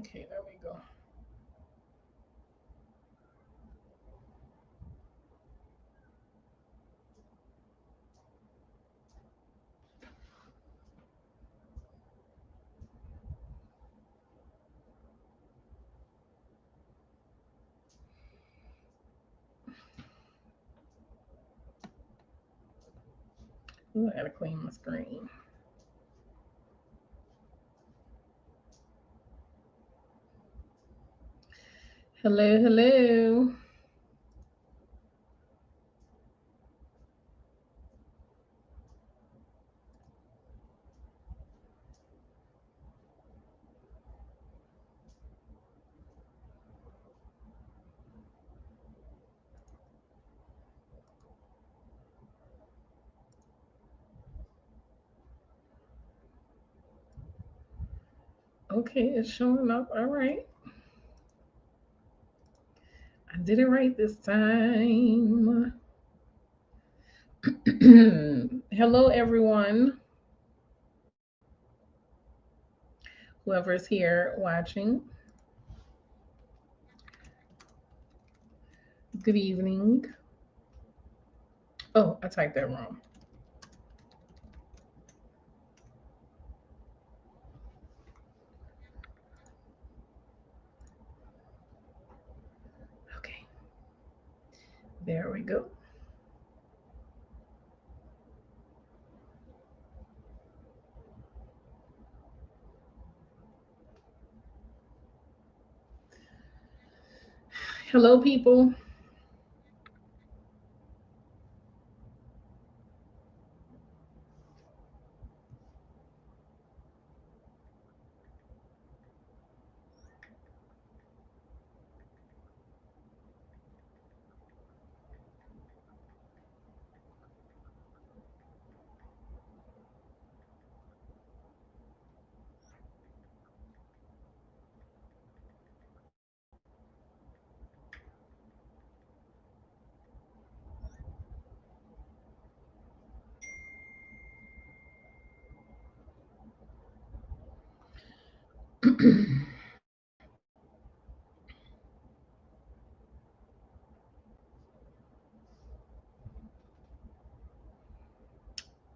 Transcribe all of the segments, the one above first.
Okay, there we go. Ooh, I gotta clean my screen. Hello, hello. Okay, it's showing up. All right. I did it right this time. Hello, everyone. Whoever's here watching, good evening. Oh, I typed that wrong. Okay, there we go. Hello, people.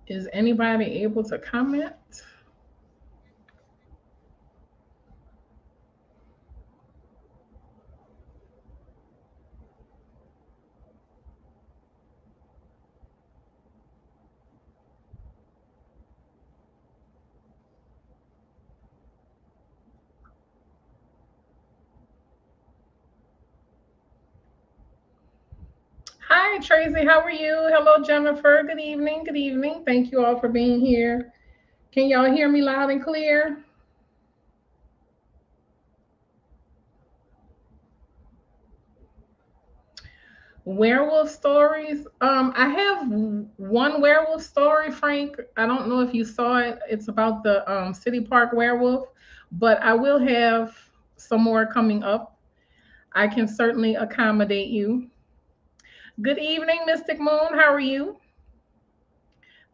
Is anybody able to comment? Hi, Tracy. How are you? Hello, Jennifer. Good evening. Good evening. Thank you all for being here. Can y'all hear me loud and clear? Werewolf stories. I have one werewolf story, Frank. I don't know if you saw it. It's about the City Park werewolf, but I will have some more coming up. I can certainly accommodate you. Good evening, Mystic Moon. How are you?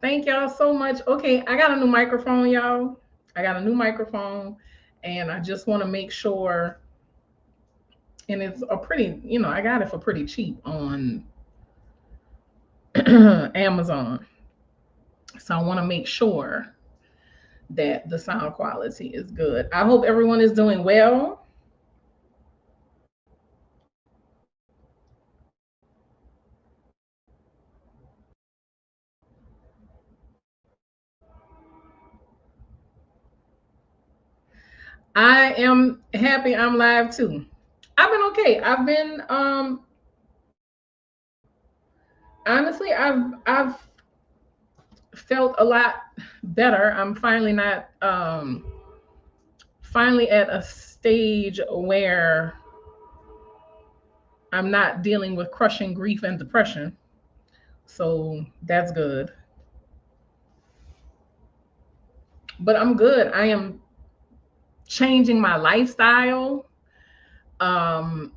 Thank y'all so much. Okay, I got a new microphone, y'all. I got a new microphone, and I just want to make sure. And it's a pretty, I got it for pretty cheap on Amazon. So I want to make sure that the sound quality is good. I hope everyone is doing well. I am happy I'm live too. I've been okay. I've been honestly I've felt a lot better. I'm finally at a stage where I'm not dealing with crushing grief and depression. So that's good. But I'm good. I am changing my lifestyle. Um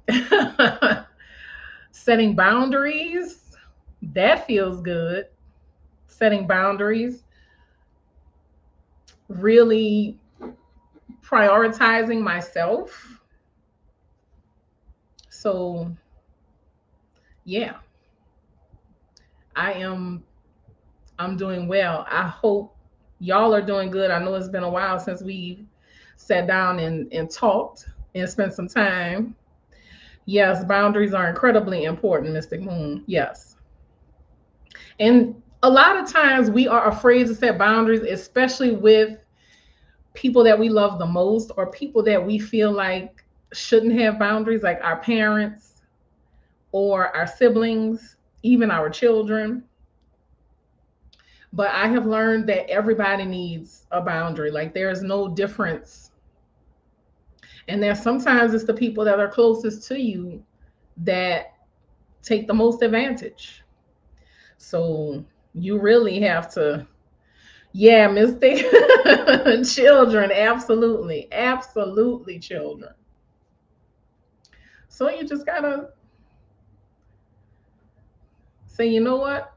Setting boundaries, that feels good. Setting boundaries, really prioritizing myself. So yeah, I am I'm doing well. I hope y'all are doing good. I know it's been a while since we sat down and talked and spent some time. Yes, boundaries are incredibly important, Mystic Moon. Yes. And a lot of times we are afraid to set boundaries, especially with people that we love the most or people that we feel like shouldn't have boundaries, like our parents or our siblings, even our children. But I have learned that everybody needs a boundary. Like there is no difference. And then sometimes it's the people that are closest to you that take the most advantage. So you really have to, yeah, Mystic. Children, absolutely. Absolutely, children. So you just gotta say, you know what?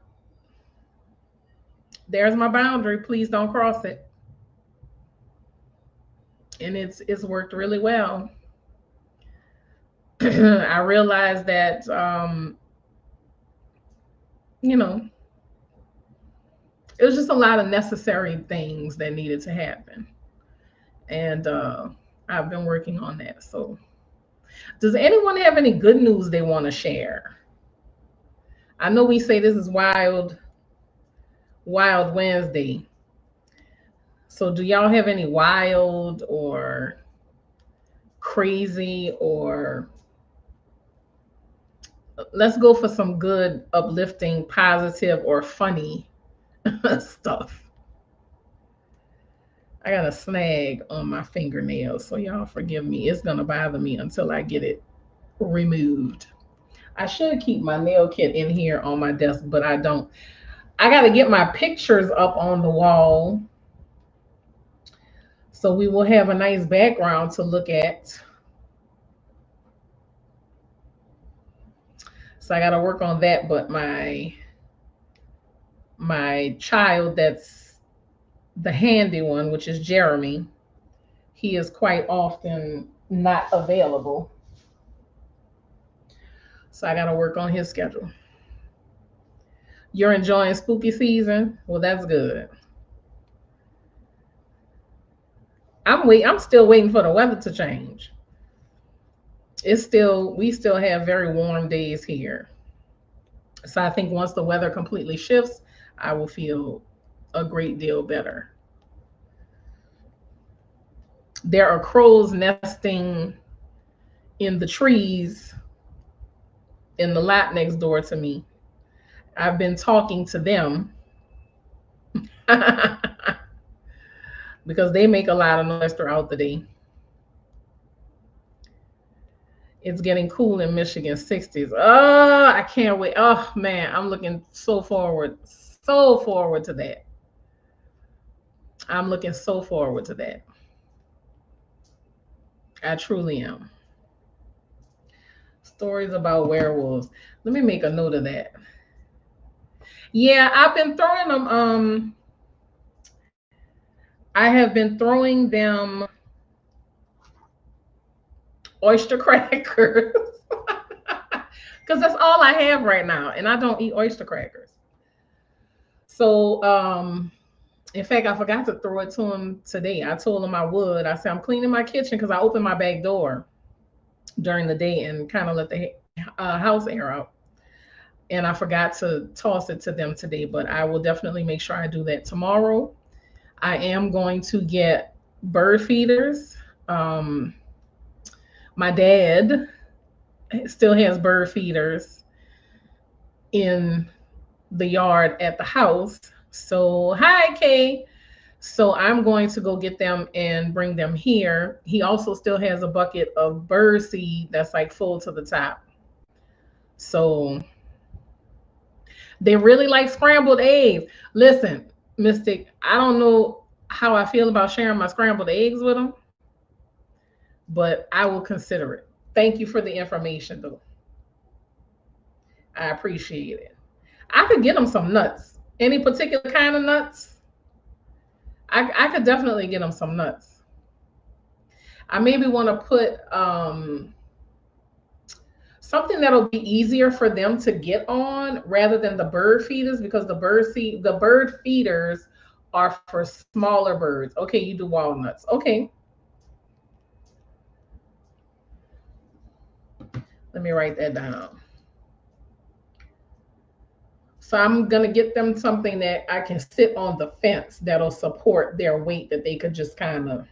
There's my boundary. Please don't cross it. And it's worked really well. I realized that you know, it was just a lot of necessary things that needed to happen. And I've been working on that. So does anyone have any good news they want to share? I know we say this is wild Wednesday. So do y'all have any wild or crazy or let's go for some good, uplifting, positive, or funny stuff. I got a snag on my fingernail, so y'all forgive me. It's gonna bother me until I get it removed. I should keep my nail kit in here on my desk, but I don't. I got to get my pictures up on the wall so we will have a nice background to look at. So I got to work on that, but my child that's the handy one, which is Jeremy, he is quite often not available. So I got to work on his schedule. You're enjoying spooky season? Well, that's good. I'm still waiting for the weather to change. We still have very warm days here. So I think once the weather completely shifts, I will feel a great deal better. There are crows nesting in the trees in the lot next door to me. I've been talking to them because they make a lot of noise throughout the day. It's getting cool in Michigan, 60s. Oh, I can't wait. Oh man, I'm looking so forward to that. I'm looking so forward to that. I truly am. Stories about werewolves. Let me make a note of that. Yeah, I've been throwing them. I have been throwing them oyster crackers because that's all I have right now, and I don't eat oyster crackers. So, in fact, I forgot to throw it to him today. I told him I would. I said I'm cleaning my kitchen because I opened my back door during the day and kind of let the house air out. And I forgot to toss it to them today, but I will definitely make sure I do that tomorrow. I am going to get bird feeders. Um, my dad still has bird feeders in the yard at the house. So, hi, Kay. So, I'm going to go get them and bring them here. He also still has a bucket of bird seed that's like full to the top. So, they really like scrambled eggs. Listen, Mystic, I don't know how I feel about sharing my scrambled eggs with them, but I will consider it. Thank you for the information, though. I appreciate it. I could get them some nuts. Any particular kind of nuts? I could definitely get them some nuts. I maybe want to put something that'll be easier for them to get on rather than the bird feeders, because the bird feeders are for smaller birds. Okay, you do walnuts. Okay, let me write that down. So I'm gonna get them something that I can sit on the fence that'll support their weight, that they could just kind of,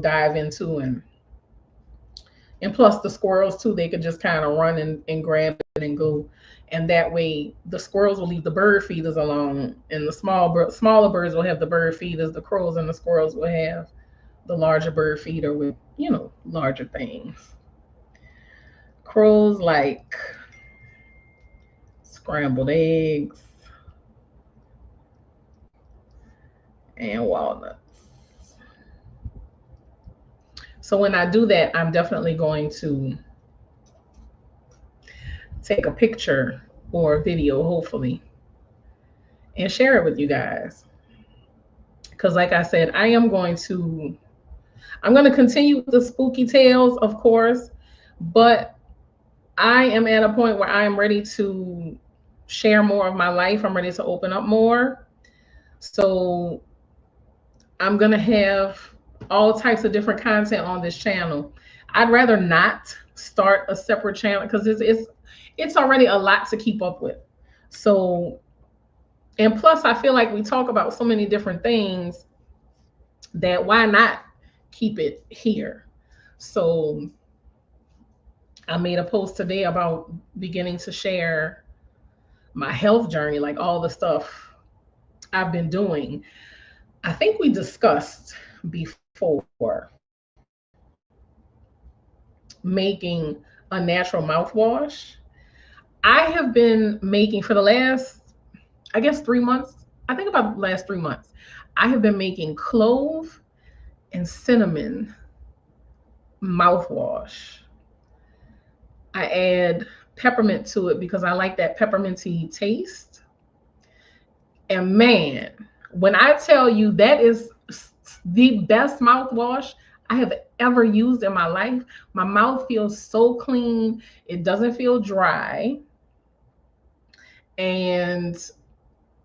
dive into. And plus the squirrels too, they could just kind of run and grab it and go. And that way the squirrels will leave the bird feeders alone, and the smaller birds will have the bird feeders. The crows and the squirrels will have the larger bird feeder with, larger things. Crows like scrambled eggs and walnuts. So when I do that, I'm definitely going to take a picture or a video, hopefully, and share it with you guys. Because, like I said, I'm going to continue with the spooky tales, of course, but I am at a point where I am ready to share more of my life. I'm ready to open up more. So I'm going to have all types of different content on this channel. I'd rather not start a separate channel because it's already a lot to keep up with. So, and plus I feel like we talk about so many different things that why not keep it here? So I made a post today about beginning to share my health journey, like all the stuff I've been doing. I think we discussed before making a natural mouthwash. I have been making for the last, I guess, 3 months. I think about the last 3 months. I have been making clove and cinnamon mouthwash. I add peppermint to it because I like that pepperminty taste. And man, when I tell you that is the best mouthwash I have ever used in my life, my mouth feels so clean. It doesn't feel dry. And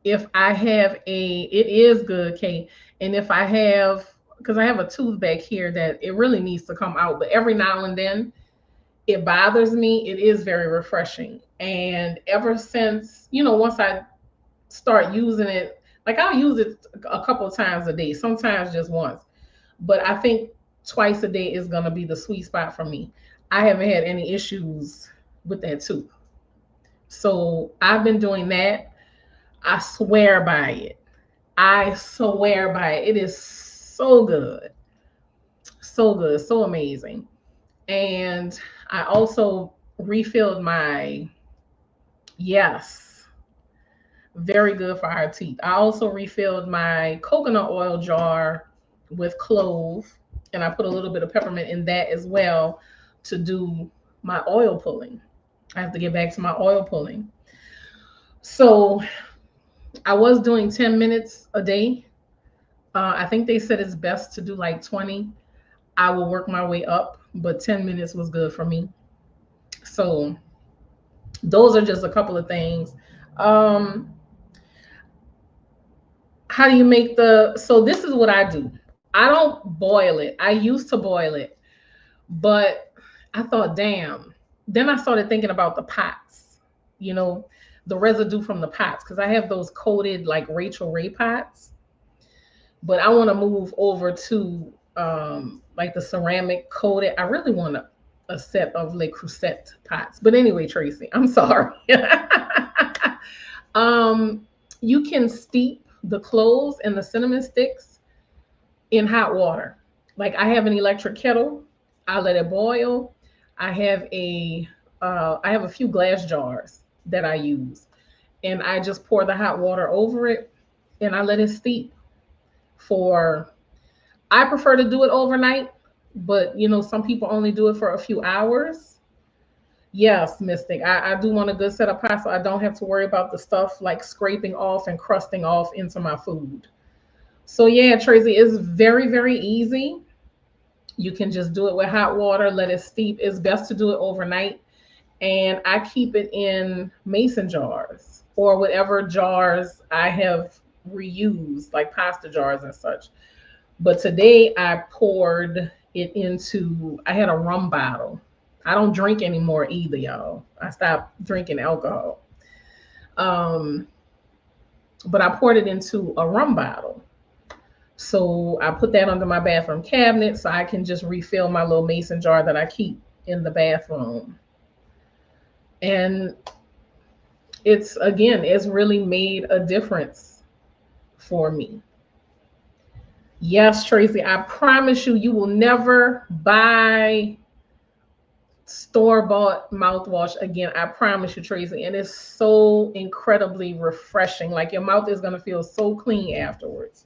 if I have it is good, Kate. And if I have, because I have a tooth back here that it really needs to come out, but every now and then it bothers me. It is very refreshing. And ever since, once I start using it, like I'll use it a couple of times a day, sometimes just once. But I think twice a day is going to be the sweet spot for me. I haven't had any issues with that tooth. So I've been doing that. I swear by it. I swear by it. It is so good. So good. So amazing. And I also refilled my, yes, very good for our teeth. I also refilled my coconut oil jar with clove, and I put a little bit of peppermint in that as well to do my oil pulling. I have to get back to my oil pulling. So I was doing 10 minutes a day. I think they said it's best to do like 20. I will work my way up, but 10 minutes was good for me. So those are just a couple of things. Um, how do you make so this is what I do. I don't boil it. I used to boil it, but I thought, damn. Then I started thinking about the pots, you know, the residue from the pots, because I have those coated like Rachel Ray pots, but I want to move over to like the ceramic coated. I really want a set of Le Creuset pots. But anyway, Tracy, I'm sorry. um, you can steep the cloves and the cinnamon sticks in hot water. Like I have an electric kettle. I let it boil. I have I have a few glass jars that I use, and I just pour the hot water over it, and I let it steep for. I prefer to do it overnight, but some people only do it for a few hours. Yes, Mystic. I do want a good set of pasta. I don't have to worry about the stuff like scraping off and crusting off into my food. So yeah, Tracy, is very, very easy. You can just do it with hot water, let it steep. It's best to do it overnight. And I keep it in mason jars or whatever jars I have reused, like pasta jars and such. But today I poured it into, I had a rum bottle. I don't drink anymore either, y'all. I stopped drinking alcohol. Um, but I poured it into a rum bottle. So I put that under my bathroom cabinet so I can just refill my little mason jar that I keep in the bathroom. And it's really made a difference for me. Yes, Tracy, I promise you, you will never buy store bought mouthwash again. I promise you, Tracy. And it's so incredibly refreshing. Like your mouth is going to feel so clean afterwards.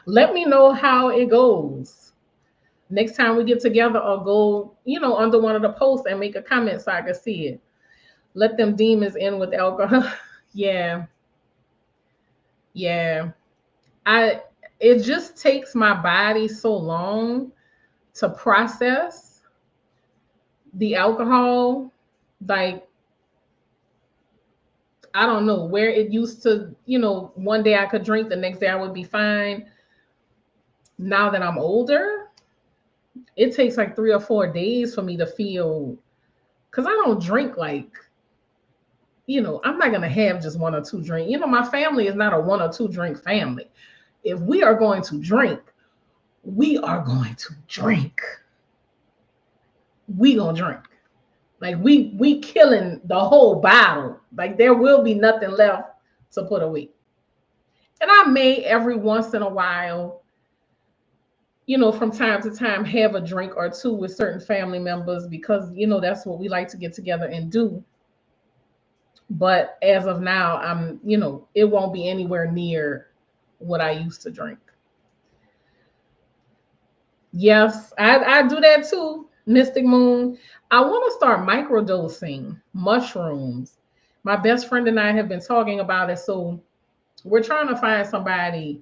Let me know how it goes. Next time we get together, or go, under one of the posts and make a comment so I can see it. Let them demons in with alcohol. Yeah. Yeah. It just takes my body so long to process the alcohol. Like, I don't know where it used to, one day I could drink, the next day I would be fine. Now that I'm older, it takes like 3 or 4 days for me to feel, because I don't drink like, I'm not going to have just 1 or 2 drinks. My family is not a 1 or 2 drink family. If we are going to drink, we are going to drink. We gonna drink. Like we killing the whole bottle. Like there will be nothing left to put away. And I may every once in a while, from time to time have a drink or two with certain family members because that's what we like to get together and do. But as of now, it won't be anywhere near what I used to drink. Yes, I do that too, Mystic Moon. I want to start microdosing mushrooms. My best friend and I have been talking about it. So we're trying to find somebody,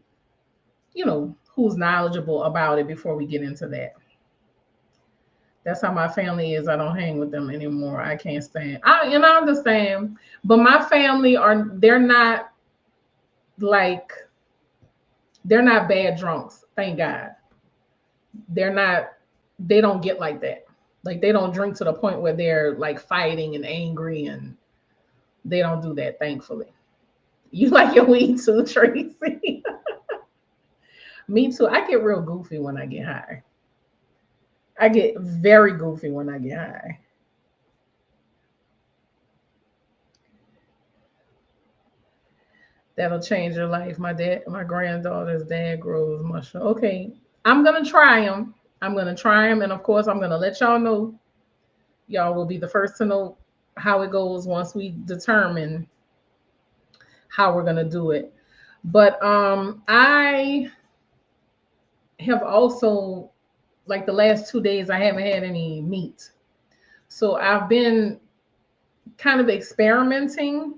who's knowledgeable about it before we get into that. That's how my family is. I don't hang with them anymore. I can't stand. I understand, but my family they're not like they're not bad drunks. Thank God. They don't get like that. Like they don't drink to the point where they're like fighting and angry, and they don't do that, thankfully. You like your weed too, Tracy? Me too. I get real goofy when I get high. I get very goofy when I get high. That'll change your life. My granddaughter's dad grows mushroom. Okay, I'm gonna try them. And of course, I'm gonna let y'all know. Y'all will be the first to know how it goes once we determine how we're gonna do it. But I have also, like the last 2 days, I haven't had any meat, so I've been kind of experimenting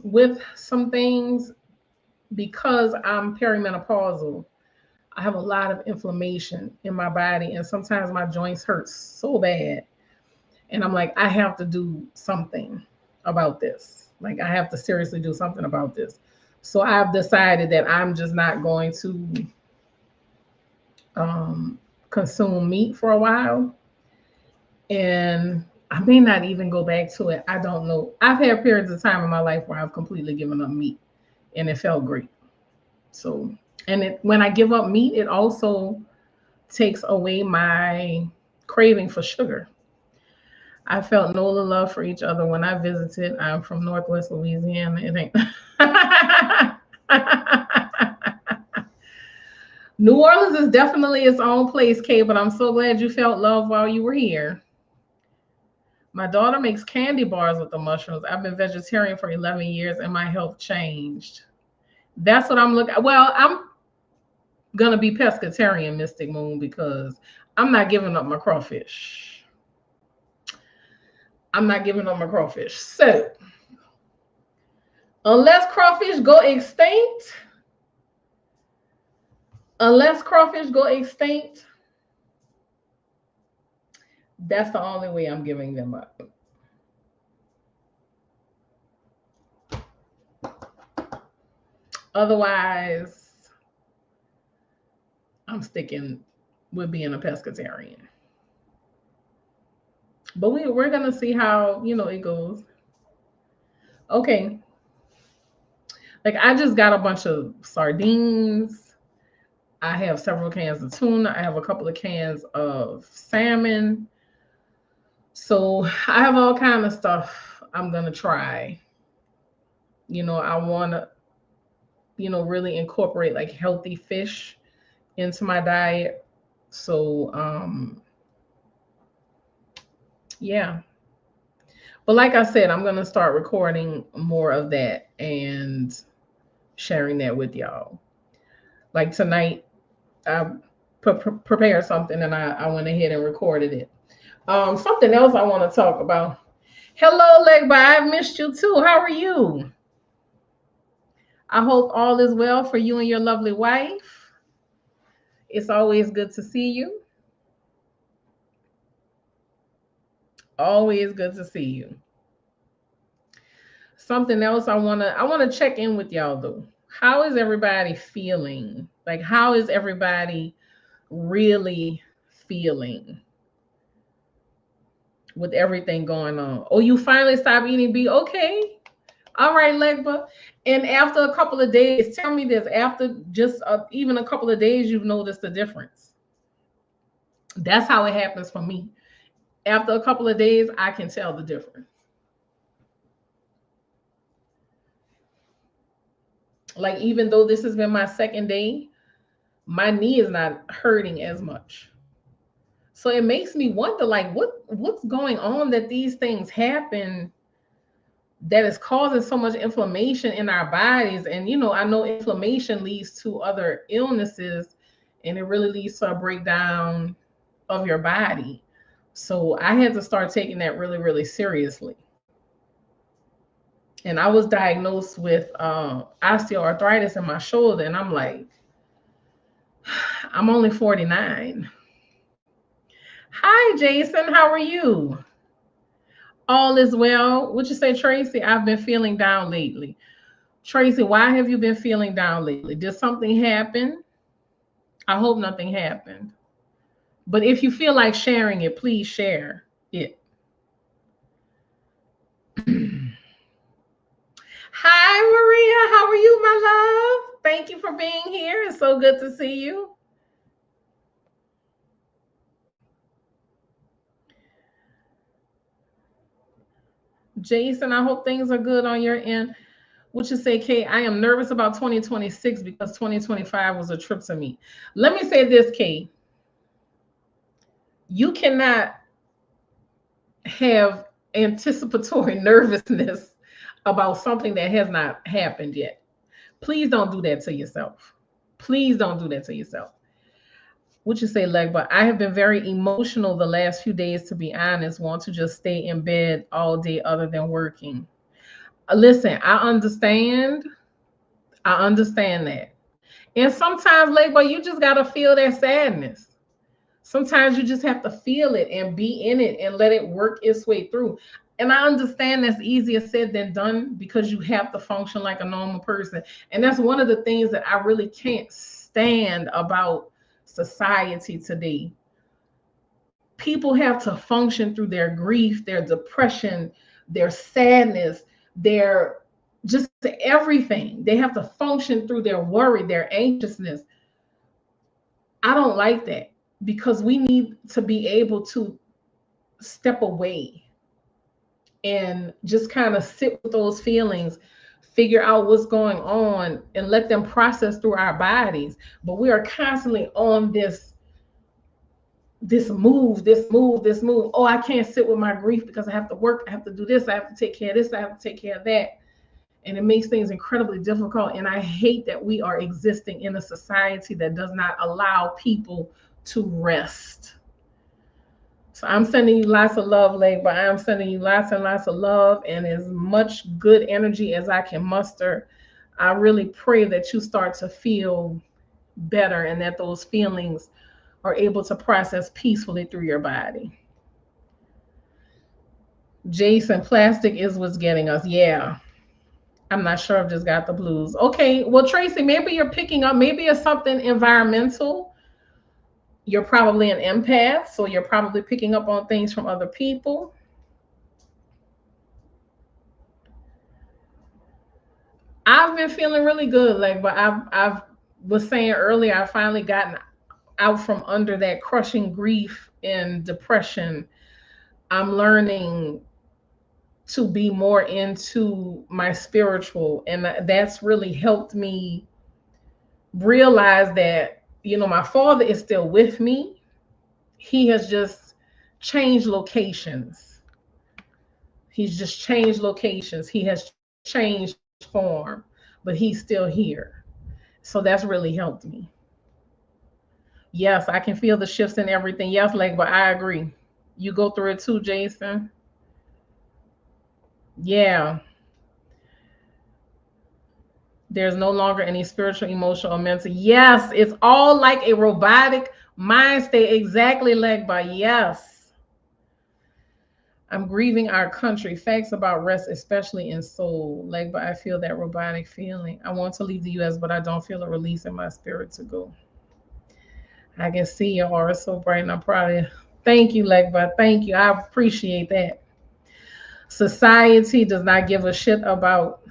with some things because I'm perimenopausal. I have a lot of inflammation in my body, and sometimes my joints hurt so bad. And I'm like, I have to do something about this. Like, I have to seriously do something about this. So I've decided that I'm just not going to consume meat for a while. And I may not even go back to it. I don't know. I've had periods of time in my life where I've completely given up meat, and it felt great. So, and when I give up meat, it also takes away my craving for sugar. I felt Nola love for each other when I visited. I'm from Northwest Louisiana. It ain't. New Orleans is definitely its own place, Kay, but I'm so glad you felt love while you were here. My daughter makes candy bars with the mushrooms. I've been vegetarian for 11 years and my health changed. That's what I'm looking. Well, I'm going to be pescatarian, Mystic Moon, because I'm not giving up my crawfish. So, unless crawfish go extinct, Unless crawfish go extinct, that's the only way I'm giving them up. Otherwise, I'm sticking with being a pescatarian. But we're gonna see how it goes. Okay, like I just got a bunch of sardines. I have several cans of tuna. I have a couple of cans of salmon. So I have all kind of stuff I'm gonna try. I wanna really incorporate like healthy fish into my diet. So yeah. But like I said, I'm gonna start recording more of that and sharing that with y'all. Like tonight, I prepared something and I went ahead and recorded it. Something else I want to talk about. Hello, Legba. I've missed you too. How are you? I hope all is well for you and your lovely wife. It's always good to see you. Always good to see you. Something else I wanna check in with y'all though. How is everybody feeling? Like how is everybody really feeling with everything going on? Oh, you finally stopped eating beef. Okay. All right, Legba. And after a couple of days, tell me this, after just even a couple of days, you've noticed the difference. That's how it happens for me. After a couple of days, I can tell the difference. Like, even though this has been my second day, my knee is not hurting as much. So it makes me wonder, like, what's going on that these things happen that is causing so much inflammation in our bodies. And I know inflammation leads to other illnesses, and it really leads to a breakdown of your body. So I had to start taking that really, really seriously. And I was diagnosed with osteoarthritis in my shoulder, and I'm like, I'm only 49. Hi, Jason. How are you? All is well. What you say, Tracy? I've been feeling down lately. Tracy, why have you been feeling down lately? Did something happen? I hope nothing happened. But if you feel like sharing it, please share it. Hi, Maria. How are you, my love? Thank you for being here. It's so good to see you. Jason, I hope things are good on your end. What you say, Kay? I am nervous about 2026 because 2025 was a trip to me. Let me say this, Kay. You cannot have anticipatory nervousness about something that has not happened yet. Please don't do that to yourself. Please don't do that to yourself. What you say, Legba? I have been very emotional the last few days, to be honest. Want to just stay in bed all day other than working. Listen, I understand. I understand that. And sometimes, Legba, you just got to feel that sadness. Sometimes you just have to feel it and be in it and let it work its way through. And I understand that's easier said than done because you have to function like a normal person. And that's one of the things that I really can't stand about society today. People have to function through their grief, their depression, their sadness, their just everything. They have to function through their worry, their anxiousness. I don't like that because we need to be able to step away and just kind of sit with those feelings, figure out what's going on, and let them process through our bodies. But we are constantly on this move. Oh, I can't sit with my grief because I have to work, I have to do this, I have to take care of this, I have to take care of that. And it makes things incredibly difficult. And I hate that we are existing in a society that does not allow people to rest. So I'm sending you lots of love, Leg, but I'm sending you lots and lots of love and as much good energy as I can muster. I really pray that you start to feel better and that those feelings are able to process peacefully through your body. Jason, plastic is what's getting us. Yeah. I'm not sure I've just got the blues. Okay. Well, Tracy, maybe you're picking up, maybe it's something environmental. You're probably an empath, so you're probably picking up on things from other people. I've been feeling really good, like, but I've was saying earlier, I finally gotten out from under that crushing grief and depression. I'm learning to be more into my spiritual, and that's really helped me realize that, my father is still with me. He has just changed locations. He's just changed locations. He has changed form, but he's still here. So that's really helped me. Yes, I can feel the shifts and everything. Yes, like, but I agree. You go through it too, Jason. Yeah. There's no longer any spiritual, emotional, or mental. Yes, it's all like a robotic mind state. Exactly, Legba. Yes. I'm grieving our country. Facts about rest, especially in soul. Legba, I feel that robotic feeling. I want to leave the US, but I don't feel a release in my spirit to go. I can see your aura so bright, and I'm proud of you. Thank you, Legba. Thank you. I appreciate that. Society does not give a shit about.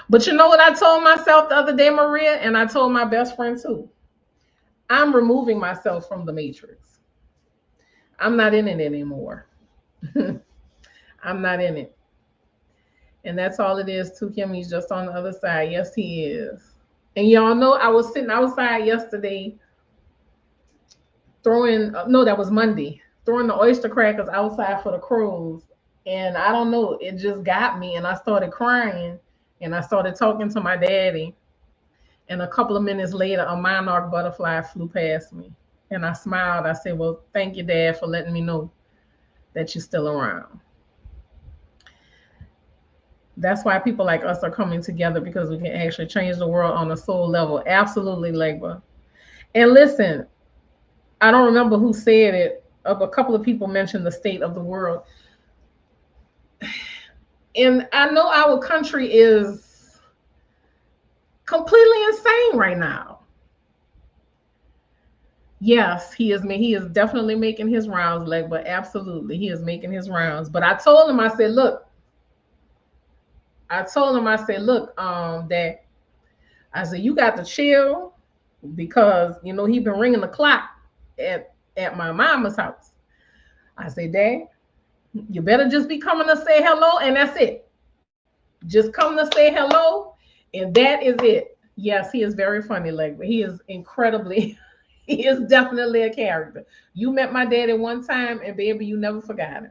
But you know what I told myself the other day, Maria, and I told my best friend too. I'm removing myself from the matrix. I'm not in it anymore. I'm not in it. And that's all it is too, Kim. He's just on the other side. Yes, he is. And y'all know I was sitting outside yesterday throwing, no, that was Monday, throwing the oyster crackers outside for the crows. And I don't know, it just got me. And I started crying and I started talking to my daddy. And a couple of minutes later, a monarch butterfly flew past me. And I smiled. I said, well, thank you, Dad, for letting me know that you're still around. That's why people like us are coming together, because we can actually change the world on a soul level. Absolutely, Legba. And listen, I don't remember who said it. Of a couple of people mentioned the state of the world. And I know our country is completely insane right now. Yes, he is definitely making his rounds, like, but absolutely, he is making his rounds. But I told him, I said, look, that I said, you got to chill, because he been ringing the clock at my mama's house. I said, Dad, you better just be coming to say hello, and that's it. Just come to say hello, and that is it. Yes, he is very funny, like, but he is incredibly, he is definitely a character. You met my dad at one time, and baby, you never forgot it.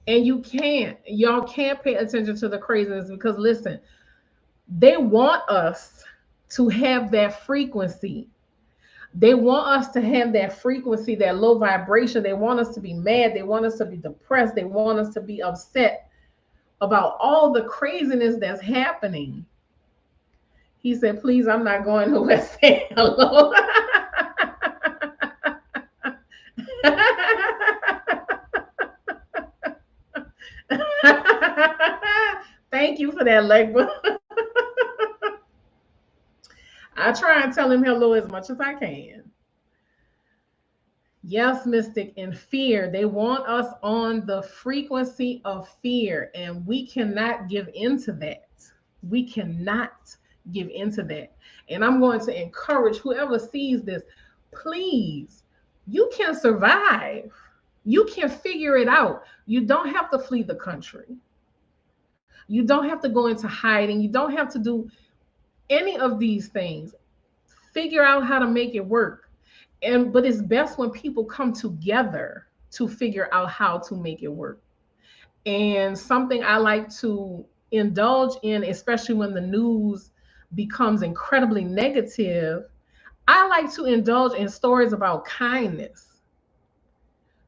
And y'all can't pay attention to the craziness, because listen, they want us to have that frequency. They want us to have that frequency, that low vibration. They want us to be mad. They want us to be depressed. They want us to be upset about all the craziness that's happening. He said, please, I'm not going to West Say hello. Thank you for that, Legba. I try and tell him hello as much as I can. Yes, Mystic, and fear. They want us on the frequency of fear, and we cannot give into that. We cannot give into that. And I'm going to encourage whoever sees this, please, you can survive. You can figure it out. You don't have to flee the country. You don't have to go into hiding. You don't have to do any of these things. Figure out how to make it work. But it's best when people come together to figure out how to make it work. And something I like to indulge in, especially when the news becomes incredibly negative, I like to indulge in stories about kindness.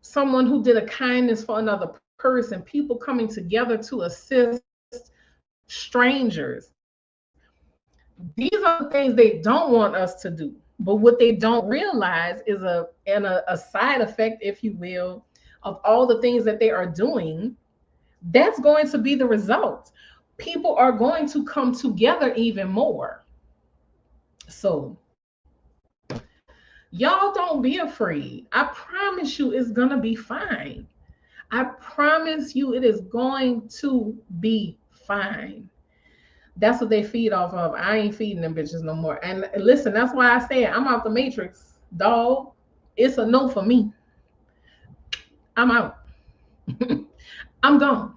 Someone who did a kindness for another person, people coming together to assist, to strangers. These are the things they don't want us to do. But what they don't realize is a side effect, if you will, of all the things that they are doing. That's going to be the result. People are going to come together even more. So, y'all don't be afraid. I promise you it's going to be fine. I promise you it is going to be fine. That's what they feed off of. I ain't feeding them bitches no more. And listen, that's why I say I'm out the matrix, dog. It's a no for me. I'm out. I'm gone.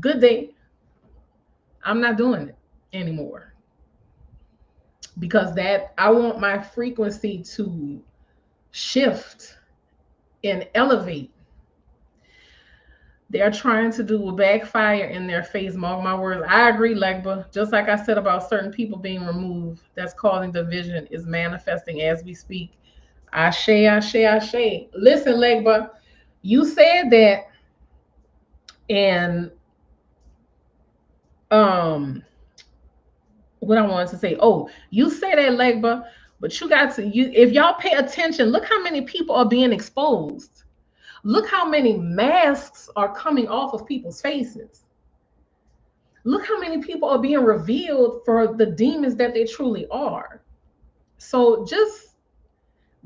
Good day. I'm not doing it anymore because that I want my frequency to shift and elevate. They're trying to do a backfire in their face. Mark my words. I agree, Legba. Just like I said about certain people being removed, that's causing division is manifesting as we speak. Ashe, ashe, ashe. Listen, Legba, you said that, and what I wanted to say. Oh, you say that, Legba, but you got to you. If y'all pay attention, look how many people are being exposed. Look how many masks are coming off of people's faces. Look how many people are being revealed for the demons that they truly are. So just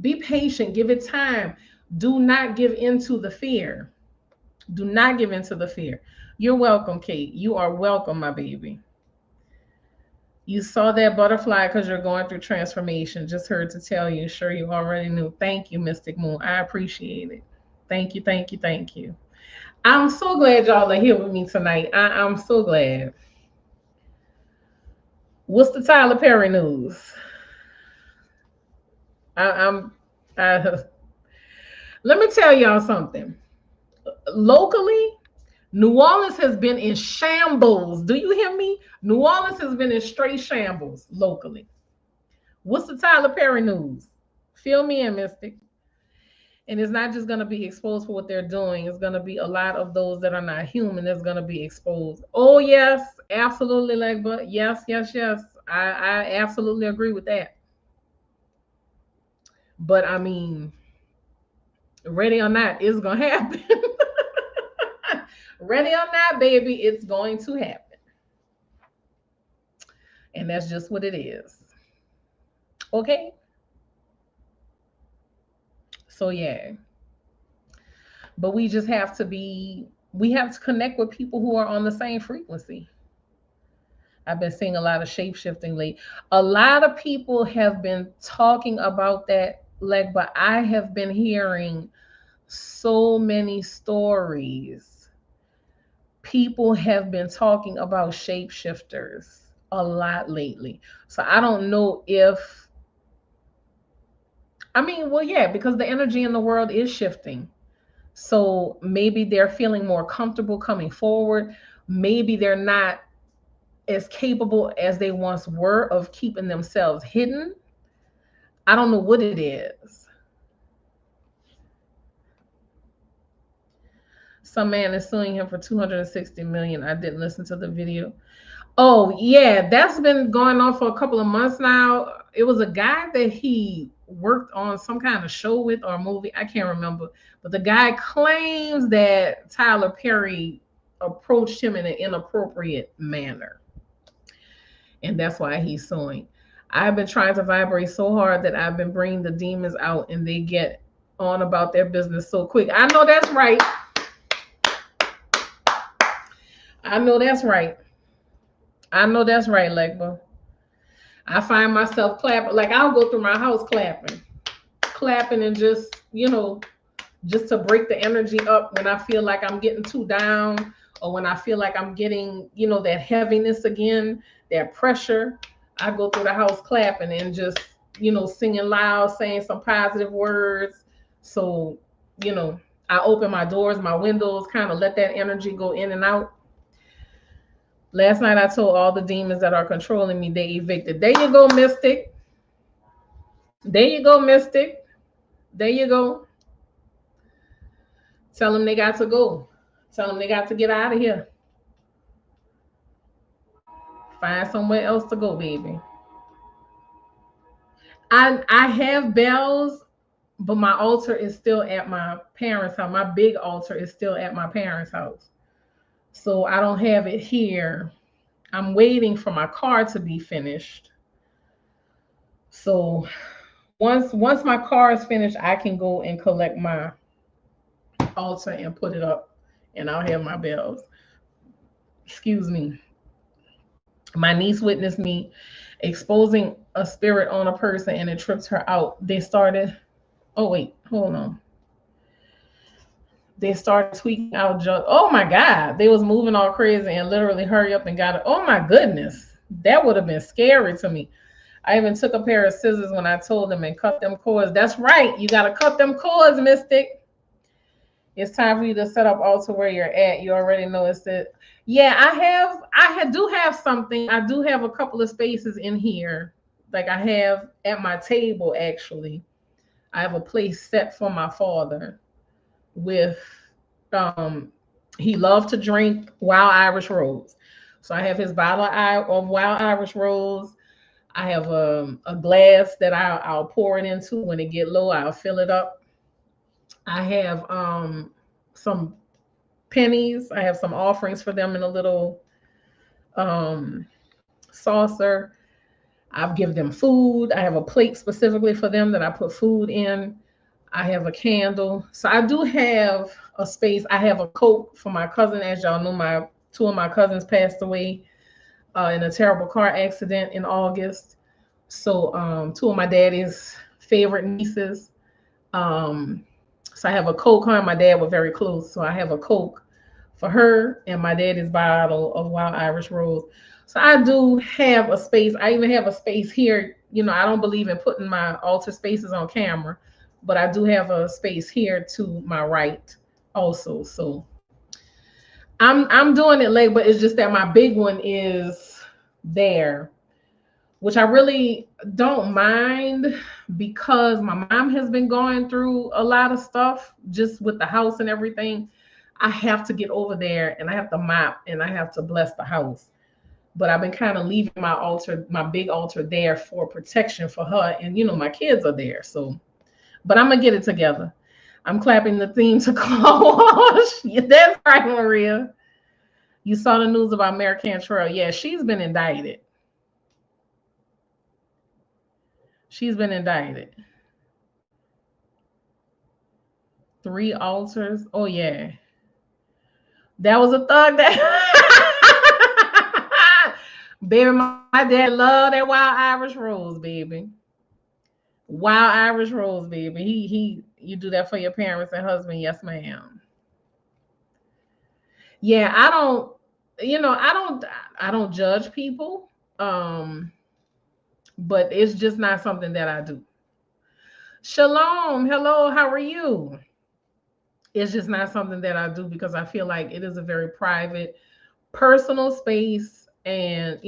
be patient, give it time. Do not give into the fear. Do not give into the fear. You're welcome, Kate. You are welcome, my baby. You saw that butterfly because you're going through transformation. Just heard to tell you. Sure, you already knew. Thank you, Mystic Moon. I appreciate it. Thank you, thank you, thank you. I'm so glad y'all are here with me tonight. I'm so glad. What's the Tyler Perry news? I'm. I, let me tell y'all something. Locally, New Orleans has been in shambles. Do you hear me? New Orleans has been in straight shambles locally. What's the Tyler Perry news? Fill me in, Mystic. And it's not just going to be exposed for what they're doing. It's going to be a lot of those that are not human that's going to be exposed. Oh, yes, absolutely, Legba. Yes, yes, yes. I absolutely agree with that. But I mean, ready or not, it's going to happen. Ready or not, baby, it's going to happen. And that's just what it is. Okay? So, yeah. But we just have to we have to connect with people who are on the same frequency. I've been seeing a lot of shape shifting lately. A lot of people have been talking about that, like, but I have been hearing so many stories. People have been talking about shapeshifters a lot lately. So I don't know if, I mean, well, yeah, because the energy in the world is shifting. So maybe they're feeling more comfortable coming forward. Maybe they're not as capable as they once were of keeping themselves hidden. I don't know what it is. Some man is suing him for 260 million. I didn't listen to the video. Oh, yeah, that's been going on for a couple of months now. It was a guy that he worked on some kind of show with or movie. I can't remember. But the guy claims that Tyler Perry approached him in an inappropriate manner. And that's why he's suing. I've been trying to vibrate so hard that I've been bringing the demons out and they get on about their business so quick. I know that's right. I know that's right. I know that's right, Legba. I find myself clapping. Like I'll go through my house clapping and just, just to break the energy up when I feel like I'm getting too down or when I feel like I'm getting, that heaviness again, that pressure. I go through the house clapping and just, singing loud, saying some positive words. So, I open my doors, my windows, kind of let that energy go in and out. Last night I told all the demons that are controlling me they evicted. There you go, Mystic. There you go, Mystic. There you go. Tell them they got to go. Tell them they got to get out of here. Find somewhere else to go, baby. I have bells, but my altar is still at my parents' house. My big altar is still at my parents' house. So I don't have it here. I'm waiting for my car to be finished. So once my car is finished, I can go and collect my altar and put it up, and I'll have my bells. Excuse me. My niece witnessed me exposing a spirit on a person, and it tripped her out. They started. Oh wait, hold on. They started tweaking out. Oh my God, they was moving all crazy and literally hurry up and got it. Oh my goodness, that would have been scary to me. I even took a pair of scissors when I told them and cut them cords. That's right, you gotta cut them cords, Mystic. It's time for you to set up altar where you're at. You already know it's it. Yeah, do have something. I do have a couple of spaces in here. Like I have at my table actually. I have a place set for my father with um he loved to drink wild Irish rose. So I have his bottle of wild Irish rose. I have a glass that I'll pour it into. When it get low, I'll fill it up. I have some pennies. I have some offerings for them in a little um, saucer. I've given them food. I have a plate specifically for them that I put food in. I have a candle. So I do have a space. I have a coat for my cousin. As y'all know, my two of my cousins passed away in a terrible car accident in August. So two of my daddy's favorite nieces. Um, so I have a Coke. Her and my dad were very close. So I have a Coke for her and my daddy's bottle of wild Irish rose. So I do have a space. I even have a space here. You know, I don't believe in putting my altar spaces on camera, but I do have a space here to my right also. So I'm doing it late, but it's just that my big one is there, which I really don't mind because my mom has been going through a lot of stuff just with the house and everything. I have to get over there and I have to mop and I have to bless the house. But I've been kind of leaving my altar, my big altar there for protection for her. And, you know, my kids are there. So, but I'm going to get it together. I'm clapping the theme to close. Yeah, that's right, Maria. You saw the news about Mary Cantrell. Yeah, she's been indicted. She's been indicted. 3 altars. Oh, yeah. That was a thug that baby, my dad loved that wild Irish rose, baby. Wild Irish rose, baby. He you do that for your parents and husband, yes, ma'am. Yeah, I don't, I don't judge people. Um, but it's just not something that I do. Shalom, hello, how are you? It's just not something that I do because I feel like it is a very private, personal space, and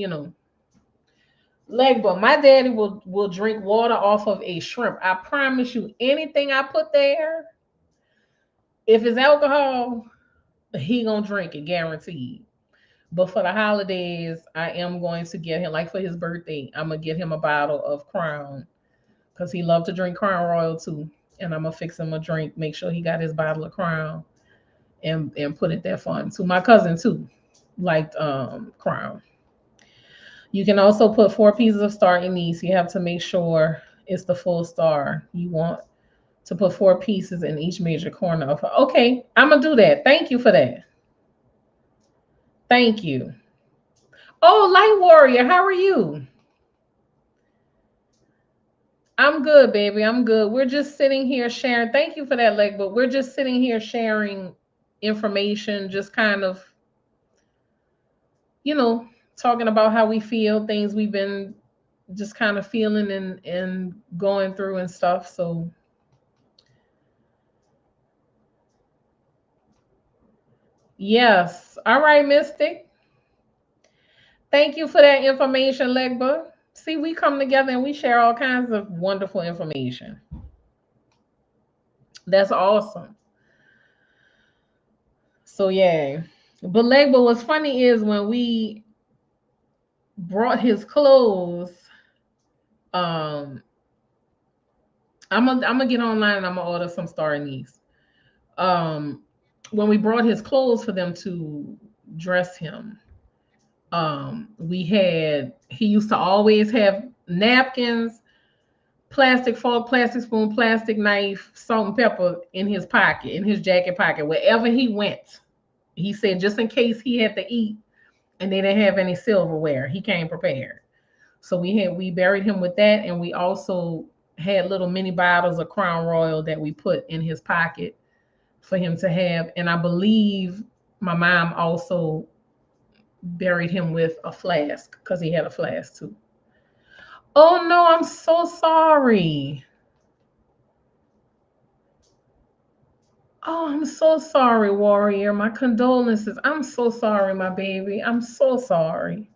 Legba, my daddy will drink water off of a shrimp. I promise you, anything I put there, if it's alcohol, he gonna drink it, guaranteed. But for the holidays, I am going to get him, like for his birthday, I'm gonna get him a bottle of Crown because he loved to drink Crown Royal too. And I'm gonna fix him a drink, make sure he got his bottle of Crown, and put it there for him too. My cousin too liked Crown. You can also put 4 pieces of star anise. You have to make sure it's the full star. You want to put 4 pieces in each major corner of her. Okay, I'm gonna do that. Thank you for that. Thank you. Oh, Light Warrior, how are you? I'm good, baby. I'm good. We're just sitting here sharing. Thank you for that, Leg, but we're just sitting here sharing information, just kind of, you know, talking about how we feel, things we've been just kind of feeling and going through and stuff. So yes. All right, Mystic. Thank you for that information, Legba. See, we come together and we share all kinds of wonderful information. That's awesome. So yeah. But Legba, what's funny is when we brought his clothes, um, I'm gonna get online and I'm gonna order some star anise. Um, when we brought his clothes for them to dress him, he used to always have napkins, plastic fork, plastic spoon, plastic knife, salt and pepper in his pocket, in his jacket pocket, wherever he went. He said just in case he had to eat and they didn't have any silverware, he came prepared. So we buried him with that, and we also had little mini bottles of Crown Royal that we put in his pocket for him to have. And I believe my mom also buried him with a flask because he had a flask too. Oh no, I'm so sorry. Oh, I'm so sorry, Warrior. My condolences. I'm so sorry, my baby. I'm so sorry.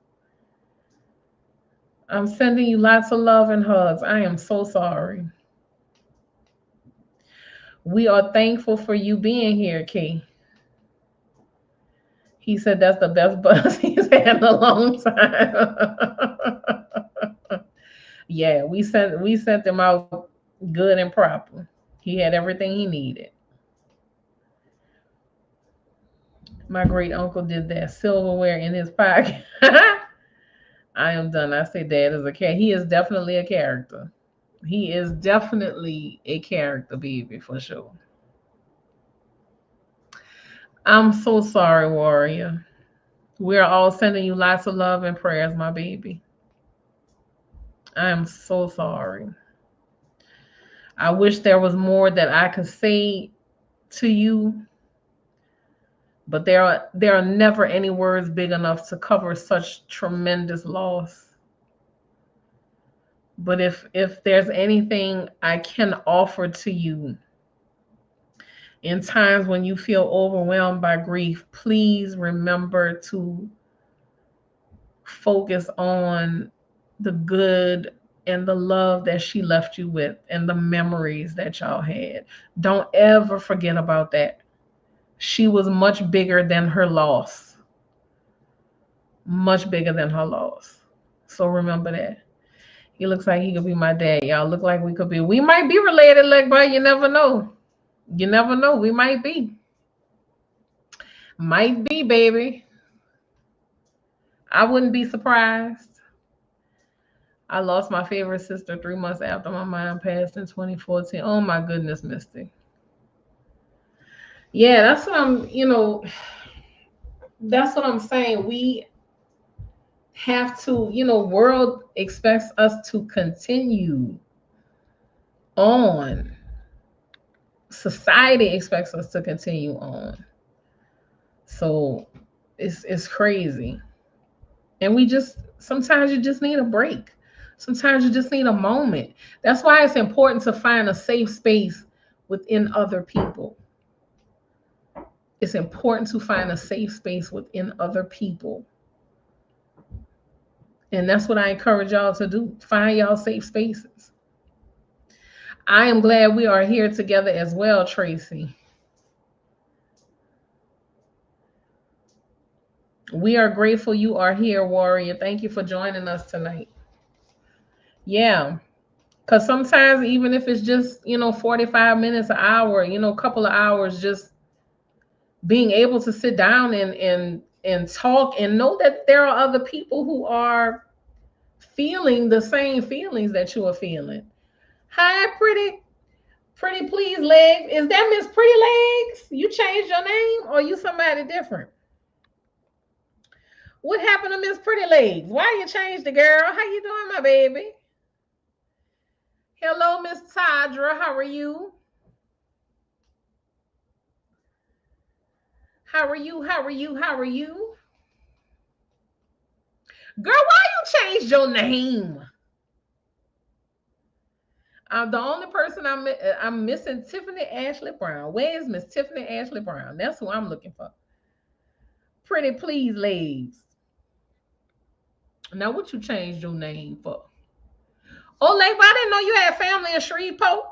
I'm sending you lots of love and hugs. I am so sorry. We are thankful for you being here, Key. He said that's the best buzz he's had in a long time. Yeah, we sent him out good and proper. He had everything he needed. My great uncle did that silverware in his pocket. I am done. I say dad is a cat. He is definitely a character. He is definitely a character, baby, for sure. I'm so sorry, Warrior. We're all sending you lots of love and prayers, my baby. I am so sorry. I wish there was more that I could say to you, but there are never any words big enough to cover such tremendous loss. But if there's anything I can offer to you in times when you feel overwhelmed by grief, please remember to focus on the good and the love that she left you with and the memories that y'all had. Don't ever forget about that. She was much bigger than her loss, much bigger than her loss. So remember that. He looks like he could be my dad. Y'all look like we might be related, like, but you never know. You never know. We might be. Might be, baby. I wouldn't be surprised. I lost my favorite sister 3 months after my mom passed in 2014. Oh my goodness, Misty. Yeah, that's what I'm saying. We have to, world expects us to continue on. Society expects us to continue on. So it's crazy. And we just sometimes you just need a break. Sometimes you just need a moment. That's why it's important to find a safe space within other people. It's important to find a safe space within other people. And that's what I encourage y'all to do. Find y'all safe spaces. I am glad we are here together as well, Tracy. We are grateful you are here, Warrior. Thank you for joining us tonight. Yeah. Because sometimes, even if it's just, 45 minutes, an hour, a couple of hours, just being able to sit down and talk and know that there are other people who are feeling the same feelings that you are feeling. Hi, pretty please legs. Is that Miss Pretty Legs? You changed your name or you somebody different? What happened to Miss Pretty Legs? Why you changed the girl? How you doing, my baby? Hello, Miss Tadra. How are you? How are you? How are you? How are you? Girl, why you changed your name? I'm the only person I'm missing Tiffany Ashley Brown. Where is Miss Tiffany Ashley Brown? That's who I'm looking for. Pretty please legs. Now what you changed your name for? Oh, Leg, I didn't know you had family in Shreveport.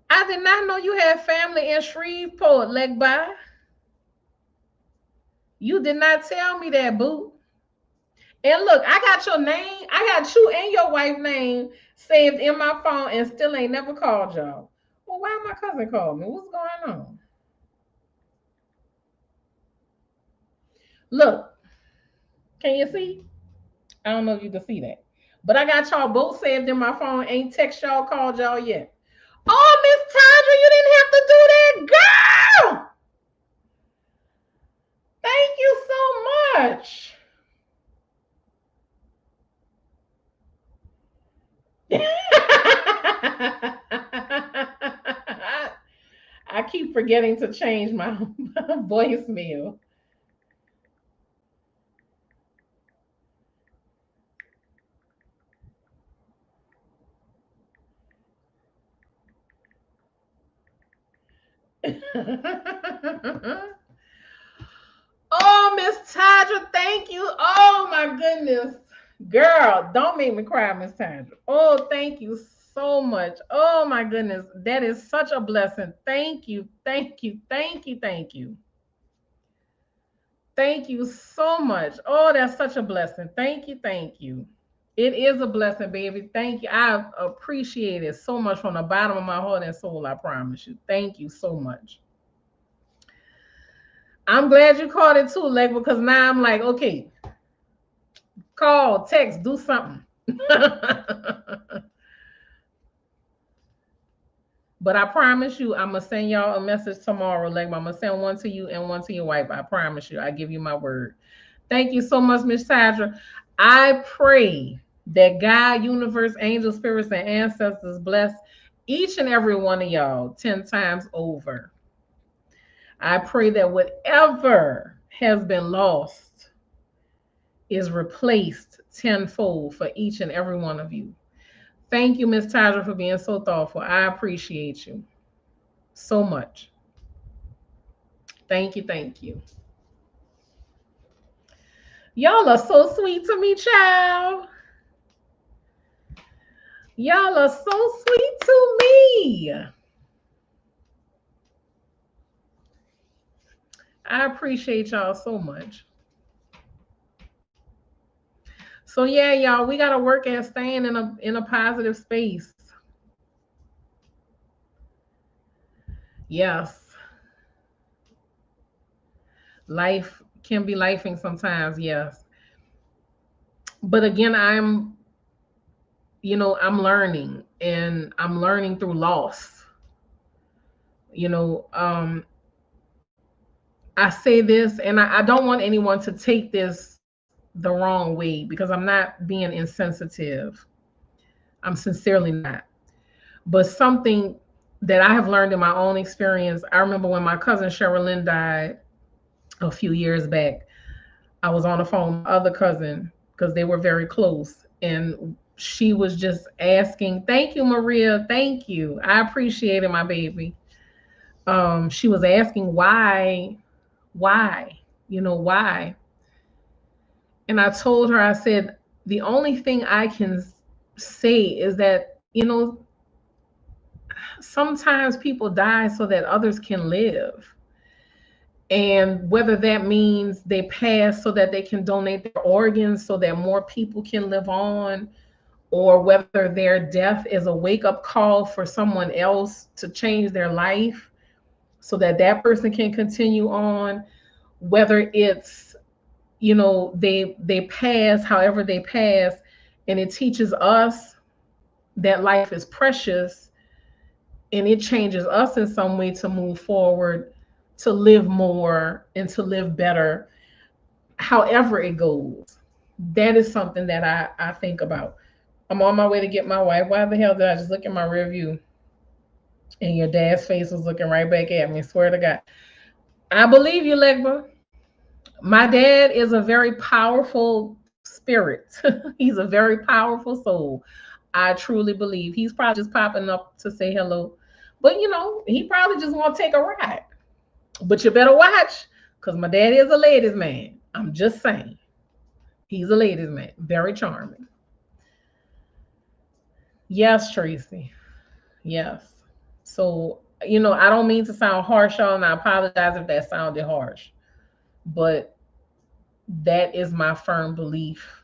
I did not know you had family in Shreveport, Leg by. You did not tell me that, boo. And look, I got your name, I got you and your wife's name saved in my phone and still ain't never called y'all. Well, why my cousin called me? What's going on? Look, can you see? I don't know if you can see that. But I got y'all both saved in my phone. Ain't text y'all, called y'all yet. Oh, Miss Tandra, you didn't have to do that, girl. Thank you so much. I keep forgetting to change my voicemail. Oh, Miss Tandra, thank you. Oh my goodness. Girl, don't make me cry, Miss Tandra. Oh, thank you so much. Oh my goodness. That is such a blessing. Thank you. Thank you. Thank you. Thank you. Thank you so much. Oh, that's such a blessing. Thank you. Thank you. It is a blessing, baby. Thank you. I appreciate it so much from the bottom of my heart and soul. I promise you. Thank you so much. I'm glad you called it too, Leg, because now I'm like, okay, call, text, do something. But I promise you, I'm gonna send y'all a message tomorrow. Like I'm gonna send one to you and one to your wife. I promise you. I give you my word. Thank you so much, Miss Tadra. I pray that God, universe, angels, spirits, and ancestors bless each and every one of y'all 10 times over. I pray that whatever has been lost is replaced tenfold for each and every one of you. Thank you, Miss Tadra, for being so thoughtful. I appreciate you so much. Thank you, thank you. Y'all are so sweet to me, child. Y'all are so sweet to me. I appreciate y'all so much. So yeah, y'all, we gotta work at staying in a positive space. Yes, life can be lifing sometimes. Yes, but again, I'm learning, and I'm learning through loss. You know, I say this, and I don't want anyone to take this the wrong way because I'm not being insensitive. I'm sincerely not. But something that I have learned in my own experience, I remember when my cousin Sherilyn died a few years back. I was on the phone with my other cousin because they were very close. And she was just asking, thank you, Maria. Thank you. I appreciate it, my baby. She was asking why, why? And I told her, I said, the only thing I can say is that, sometimes people die so that others can live. And whether that means they pass so that they can donate their organs so that more people can live on, or whether their death is a wake up call for someone else to change their life so that that person can continue on, whether it's, they pass however they pass, and it teaches us that life is precious, and it changes us in some way to move forward, to live more and to live better, however it goes. That is something that I think about. I'm on my way to get my wife. Why the hell did I just look at my rear view and your dad's face was looking right back at me? Swear to God. I believe you, Legba. My dad is a very powerful spirit. He's a very powerful soul. I truly believe he's probably just popping up to say hello. But he probably just want to take a ride. But you better watch, because my dad is a ladies' man. I'm just saying. He's a ladies' man. Very charming. Yes, Tracy. Yes. So, I don't mean to sound harsh, y'all, and I apologize if that sounded harsh. But That is my firm belief,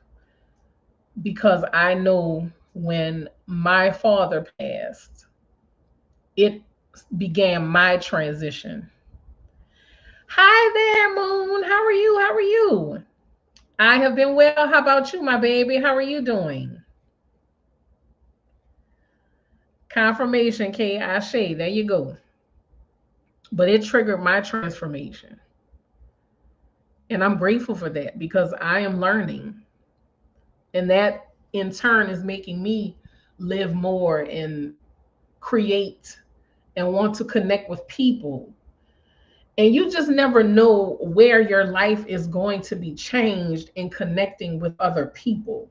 because I know when my father passed, it began my transition. Hi there, Moon. How are you? How are you? I have been well. How about you, my baby? How are you doing? Confirmation, K. Ashe. There you go. But it triggered my transformation. And I'm grateful for that because I am learning. And that in turn is making me live more and create and want to connect with people. And you just never know where your life is going to be changed in connecting with other people.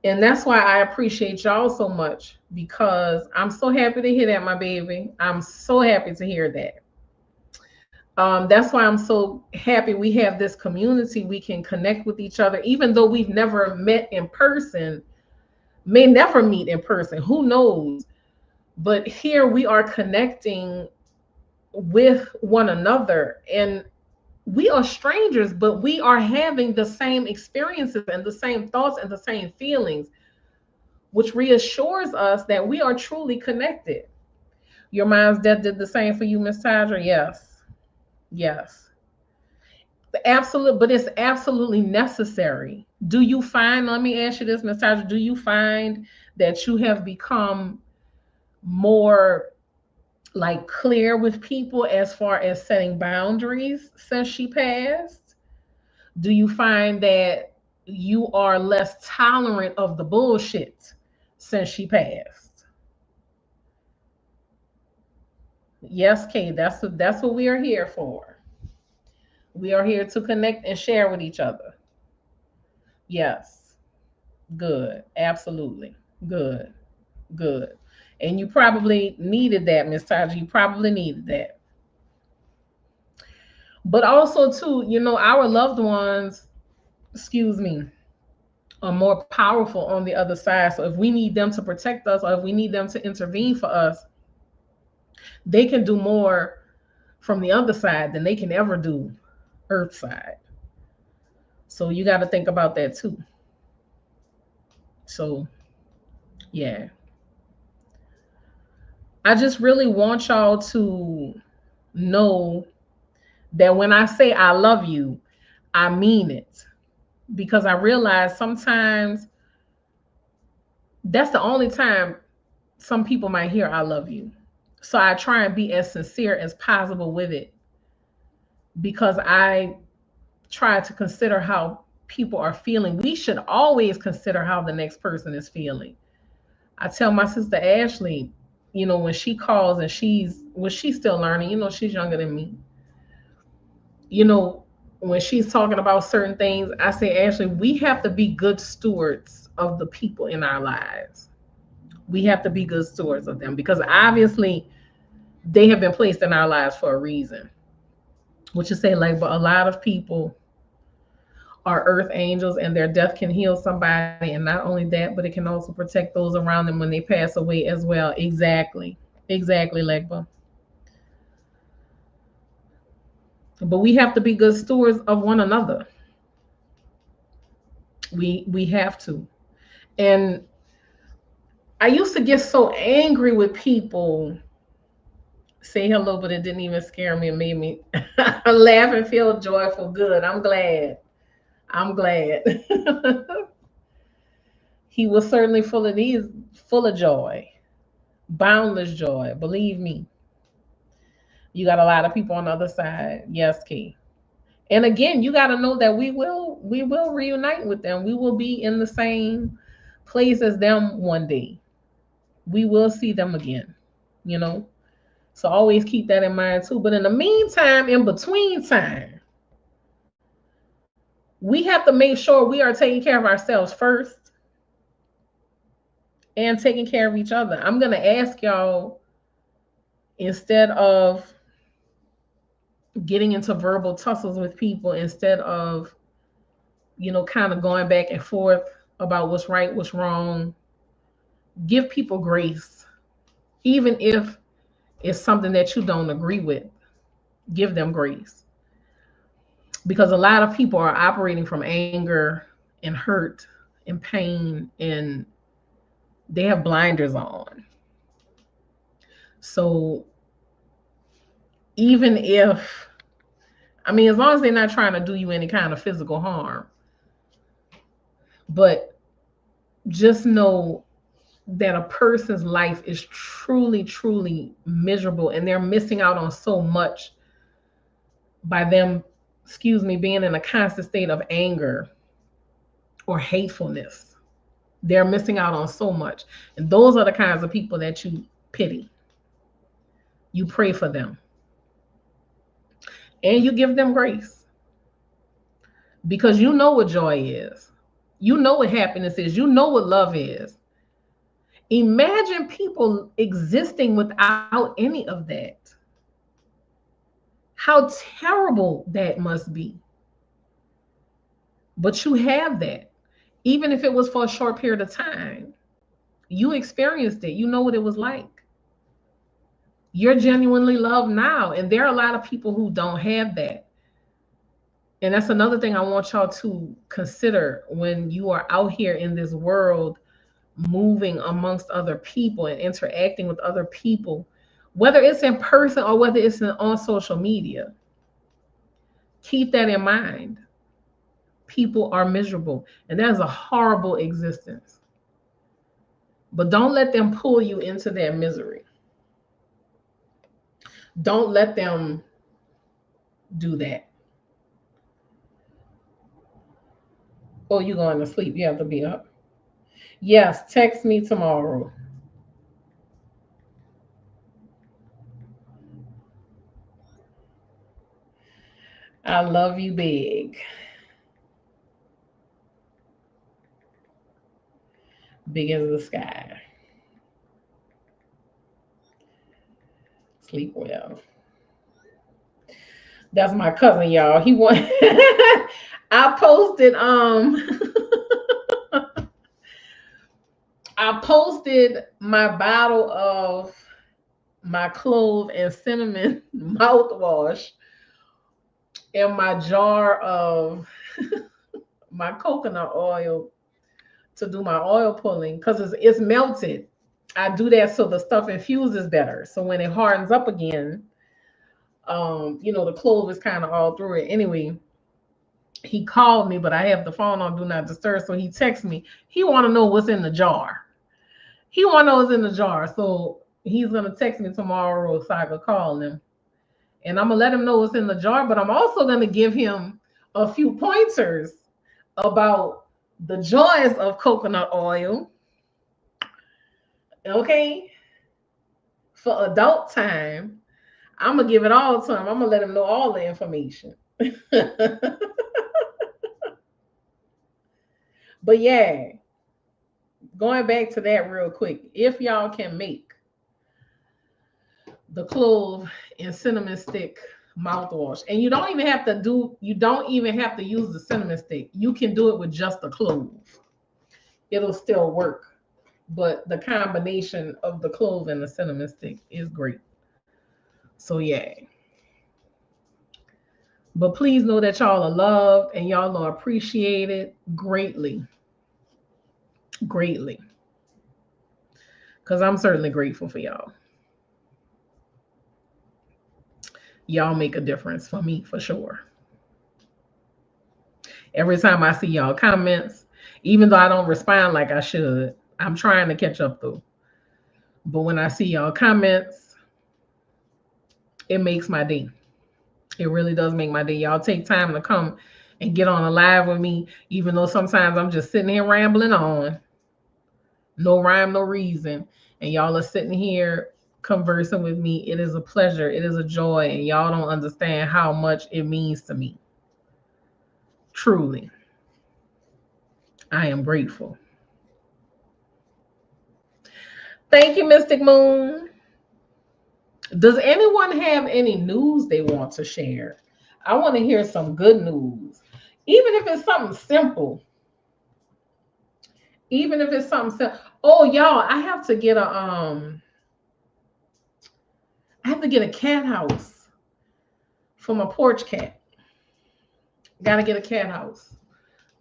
And that's why I appreciate y'all so much, because I'm so happy to hear that, my baby. I'm so happy to hear that. That's why I'm so happy we have this community. We can connect with each other, even though we've never met in person, may never meet in person. Who knows? But here we are connecting with one another, and we are strangers, but we are having the same experiences and the same thoughts and the same feelings, which reassures us that we are truly connected. Your mom's death did the same for you, Miss Tadra? Yes. Yes. Absolute, but it's absolutely necessary. Do you find, let me ask you this, Miss Tadra, do you find that you have become more like clear with people as far as setting boundaries since she passed? Do you find that you are less tolerant of the bullshit since she passed? Yes, Kay, that's what we are here for. We are here to connect and share with each other. Yes. Good. Absolutely. Good. Good. And you probably needed that, Miss Taja. You probably needed that. But also too, our loved ones, excuse me, are more powerful on the other side. So if we need them to protect us or if we need them to intervene for us, they can do more from the other side than they can ever do earth side. So you got to think about that too. So yeah, I just really want y'all to know that when I say I love you, I mean it, because I realize sometimes that's the only time some people might hear I love you. So I try and be as sincere as possible with it, because I try to consider how people are feeling. We should always consider how the next person is feeling. I tell my sister Ashley, when she calls and she's still learning, she's younger than me. You know, when she's talking about certain things, I say, Ashley, we have to be good stewards of the people in our lives. We have to be good stewards of them, because obviously they have been placed in our lives for a reason. Which is say, like, but a lot of people are earth angels, and their death can heal somebody, and not only that, but it can also protect those around them when they pass away as well. Exactly. Exactly, Legba. But we have to be good stewards of one another. We have to. And I used to get so angry with people. Say hello, but it didn't even scare me. It made me laugh and feel joyful. Good. I'm glad. I'm glad. He was certainly full of joy, boundless joy. Believe me. You got a lot of people on the other side. Yes, Key. And again, you got to know that we will reunite with them. We will be in the same place as them one day. We will see them again. You know. So always keep that in mind too. But in the meantime, in between time, we have to make sure we are taking care of ourselves first and taking care of each other. I'm gonna ask y'all, instead of getting into verbal tussles with people, instead of kind of going back and forth about what's right, what's wrong, give people grace, even if it's something that you don't agree with. Give them grace. because a lot of people are operating from anger and hurt and pain, and they have blinders on. So even if, I mean, as long as they're not trying to do you any kind of physical harm, but just know that a person's life is truly, truly miserable, and they're missing out on so much by them, excuse me, being in a constant state of anger or hatefulness. They're missing out on so much. And those are the kinds of people that you pity. You pray for them. And you give them grace. Because you know what joy is. You know what happiness is. You know what love is. Imagine people existing without any of that. How terrible that must be. But you have that. Even if it was for a short period of time, you experienced it. You know what it was like. You're genuinely loved now. And there are a lot of people who don't have that. And that's another thing I want y'all to consider when you are out here in this world, moving amongst other people and interacting with other people, whether it's in person or whether it's on social media. Keep that in mind. People are miserable, and that is a horrible existence. But don't let them pull you into their misery. Don't let them do that. Oh, you going to sleep? You have to be up. Yes, text me tomorrow. I love you big. Big as the sky. Sleep well. That's my cousin, y'all. He won. I posted I posted my bottle of my clove and cinnamon mouthwash and my jar of my coconut oil to do my oil pulling because it's melted. I do that so the stuff infuses better. So when it hardens up again, the clove is kind of all through it. Anyway, he called me, but I have the phone on do not disturb. So he texted me. He want to know what's in the jar. He want to know what's in the jar. So he's gonna text me tomorrow so I could call him. And I'm gonna let him know what's in the jar, but I'm also gonna give him a few pointers about the joys of coconut oil. Okay. For adult time, I'm gonna give it all to him. I'm gonna let him know all the information. But yeah, going back to that real quick, if y'all can make the clove and cinnamon stick mouthwash, and you don't even have to use the cinnamon stick. You can do it with just the clove. It'll still work. But the combination of the clove and the cinnamon stick is great. So yeah. But please know that y'all are loved and y'all are appreciated greatly. Greatly. Because I'm certainly grateful for y'all. Y'all make a difference for me for sure. Every time I see y'all comments, even though I don't respond like I should, I'm trying to catch up though. But when I see y'all comments, it makes my day. It really does make my day. Y'all take time to come and get on a live with me, even though sometimes I'm just sitting here rambling on. No rhyme, no reason. And y'all are sitting here conversing with me. It is a pleasure. It is a joy. And y'all don't understand how much it means to me. Truly. I am grateful. Thank you, Mystic Moon. Does anyone have any news they want to share? I want to hear some good news. Even if it's something simple. Even if it's something simple. Oh, y'all, I have to get a cat house for my porch cat. Gotta get a cat house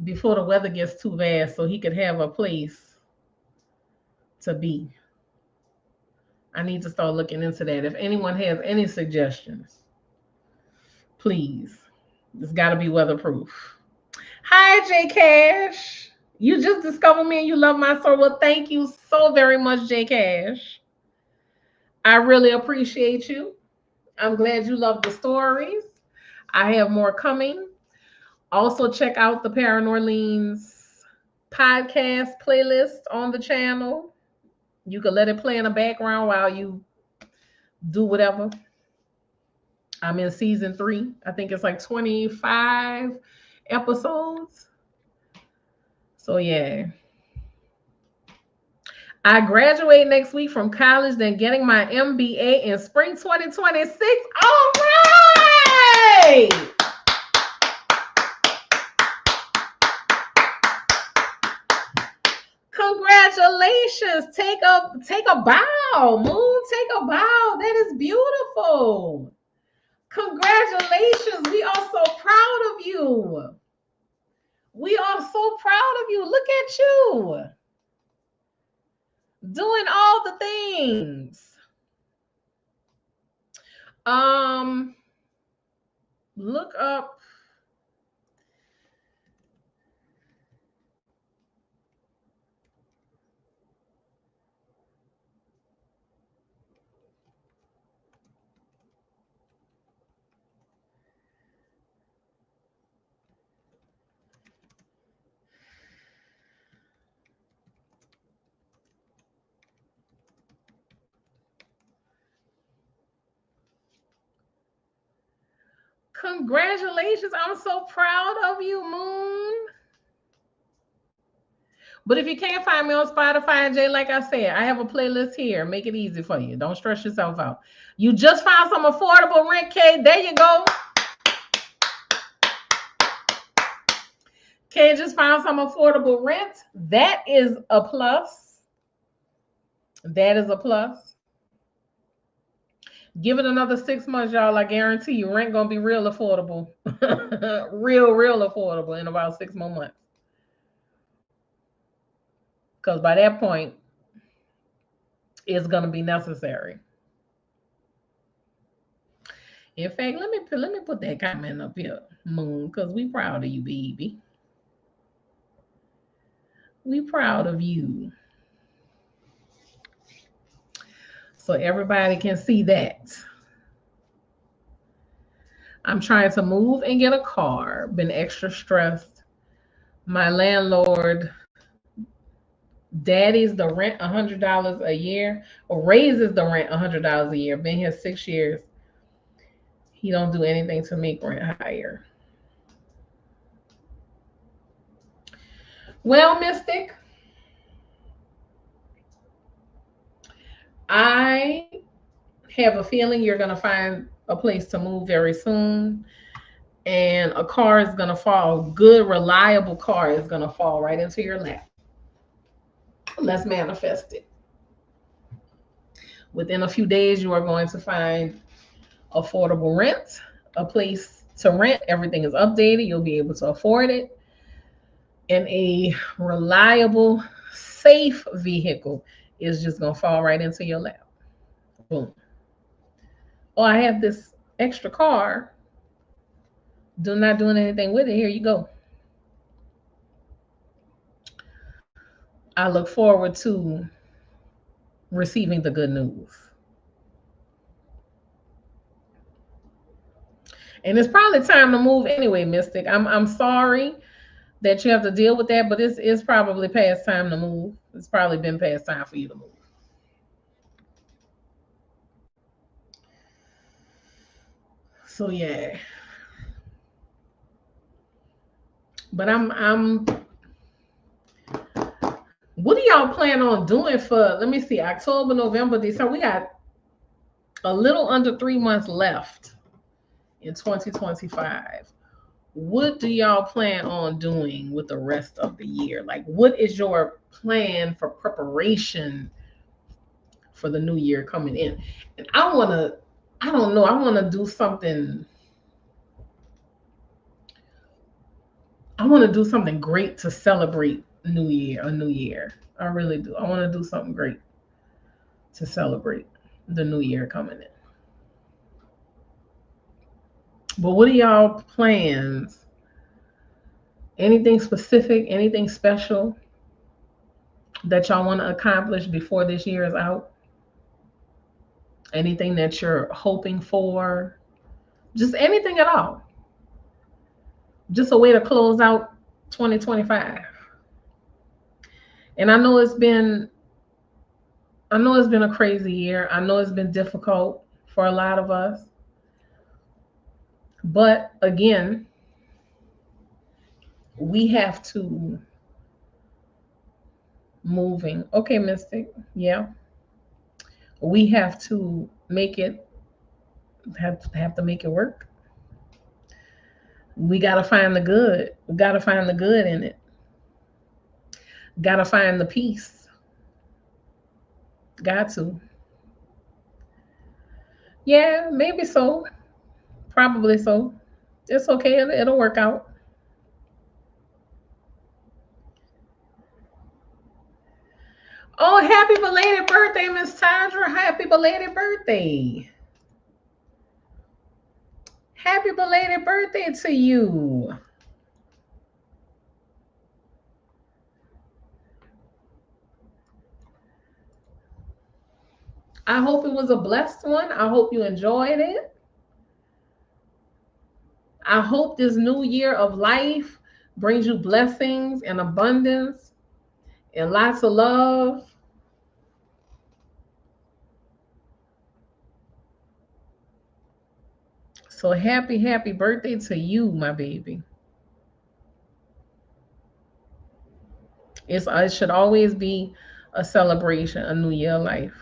before the weather gets too bad so he could have a place to be. I need to start looking into that. If anyone has any suggestions, please. It's got to be weatherproof. Hi, J Cash. You just discovered me and you love my soul. Well, thank you so very much, J Cash. I really appreciate you. I'm glad you love the stories. I have more coming. Also, check out the Paranorleans podcast playlist on the channel. You can let it play in the background while you do whatever. I'm in season 3. I think it's like 25 episodes. So, yeah. I graduate next week from college, then getting my MBA in spring 2026. All right. Congratulations. Take a bow, Moon. Take a bow. That is beautiful. Congratulations. We are so proud of you. We are so proud of you. Look at you. Doing all the things. Look up. Congratulations. I'm so proud of you, Moon. But if you can't find me on Spotify and Jay, like I said, I have a playlist here. Make it easy for you. Don't stress yourself out. You just found some affordable rent, Kay. There you go. Kay just found some affordable rent. That is a plus. That is a plus. Give it another 6 months, y'all. I guarantee you, rent gonna be real affordable. real affordable in about 6 more months. Because by that point, it's gonna be necessary. In fact, let me put that comment up here, Moon, because we proud of you, baby. We proud of you. So everybody can see that. I'm trying to move and get a car. Been extra stressed. My landlord daddies the rent $100 a year, or raises the rent $100 a year. Been here 6 years. He don't do anything to make rent higher. Well, Mystic, I have a feeling you're gonna find a place to move very soon, and a car is gonna fall. Good, reliable car is gonna fall right into your lap. Let's manifest it. Within a few days, you are going to find affordable rent, a place to rent. Everything is updated. You'll be able to afford it. And a reliable, safe vehicle is just going to fall right into your lap. Boom. Oh, I have this extra car. Do not doing anything with it. Here you go. I look forward to receiving the good news. And it's probably time to move anyway, Mystic. I'm sorry that you have to deal with that, but it's probably past time to move. It's probably been past time for you to move. So yeah. But I'm what do y'all plan on doing for, let me see, October, November, December? We got a little under 3 months left in 2025. What do y'all plan on doing with the rest of the year? Like, what is your plan for preparation for the new year coming in? And I don't know, I want to do something I want to do something great to celebrate New Year. I really do. I want to do something great to celebrate the New Year coming in. But what are y'all plans? Anything specific? Anything special that y'all want to accomplish before this year is out? Anything that you're hoping for? Just anything at all. Just a way to close out 2025. And I know it's been a crazy year. I know it's been difficult for a lot of us. But again, we have to moving. Okay, Mystic. Yeah. We have to make it have to make it work. We got to find the good. We got to find the good in it. Got to find the peace. Got to. Yeah, maybe so. Probably so. It's okay. It'll work out. Oh, happy belated birthday, Miss Tandra. Happy belated birthday. Happy belated birthday to you. I hope it was a blessed one. I hope you enjoyed it. I hope this new year of life brings you blessings and abundance and lots of love. So happy birthday to you, my baby. It should always be a celebration, a new year of life.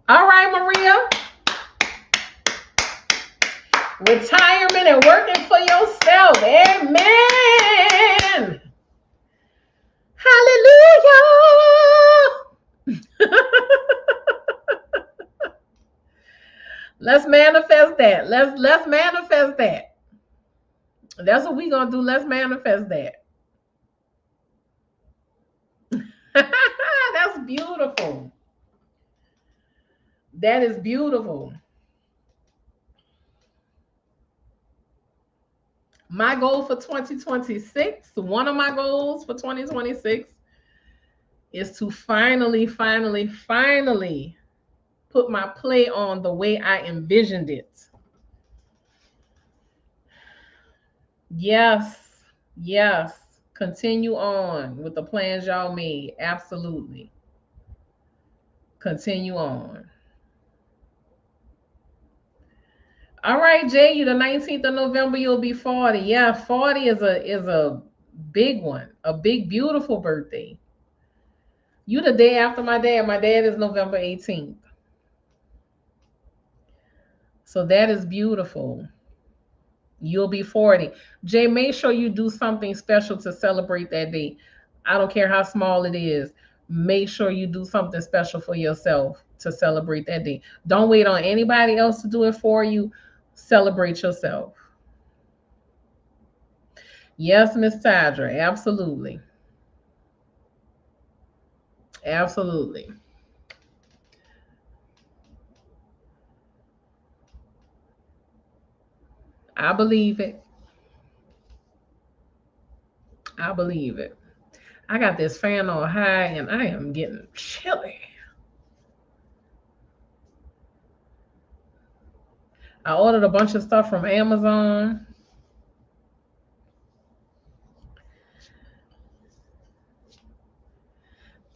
All right, Maria. Retirement and working for yourself. Amen. Hallelujah. Let's manifest that. Let's manifest that. That's what we gonna do. Let's manifest that. That's beautiful. That is beautiful. My goal for 2026, one of my goals for 2026 is to finally put my play on the way I envisioned it. Yes, yes. Continue on with the plans y'all made. Absolutely. Continue on. All right, Jay, you the 19th of November, you'll be 40. Yeah, 40 is a big one, a big, beautiful birthday. You the day after my dad. My dad is November 18th. So that is beautiful. You'll be 40. Jay, make sure you do something special to celebrate that day. I don't care how small it is. Make sure you do something special for yourself to celebrate that day. Don't wait on anybody else to do it for you. Celebrate yourself. Yes, Miss Tadra. Absolutely. Absolutely. I believe it. I believe it. I got this fan on high and I am getting chilly. I ordered a bunch of stuff from Amazon.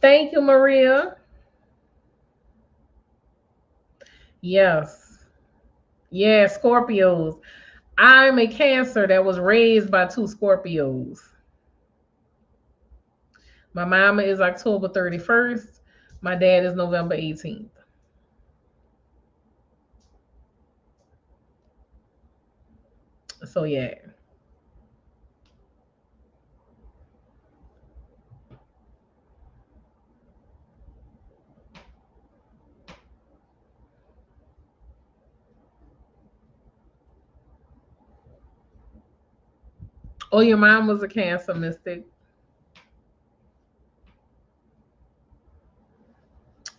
Thank you, Maria. Yes. Yeah, Scorpios. I'm a Cancer that was raised by two Scorpios. My mama is October 31st. My dad is November 18th. So, yeah. Oh, your mom was a Cancer mystic.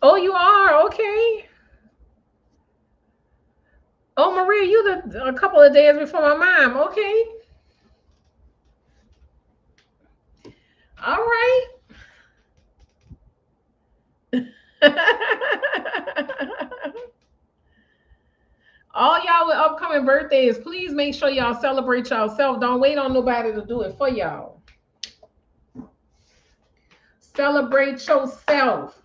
Oh, you are okay. Oh, Maria, you the a couple of days before my mom. Okay, all right. All y'all with upcoming birthdays, please make sure y'all celebrate yourself. Don't wait on nobody to do it for y'all. Celebrate yourself.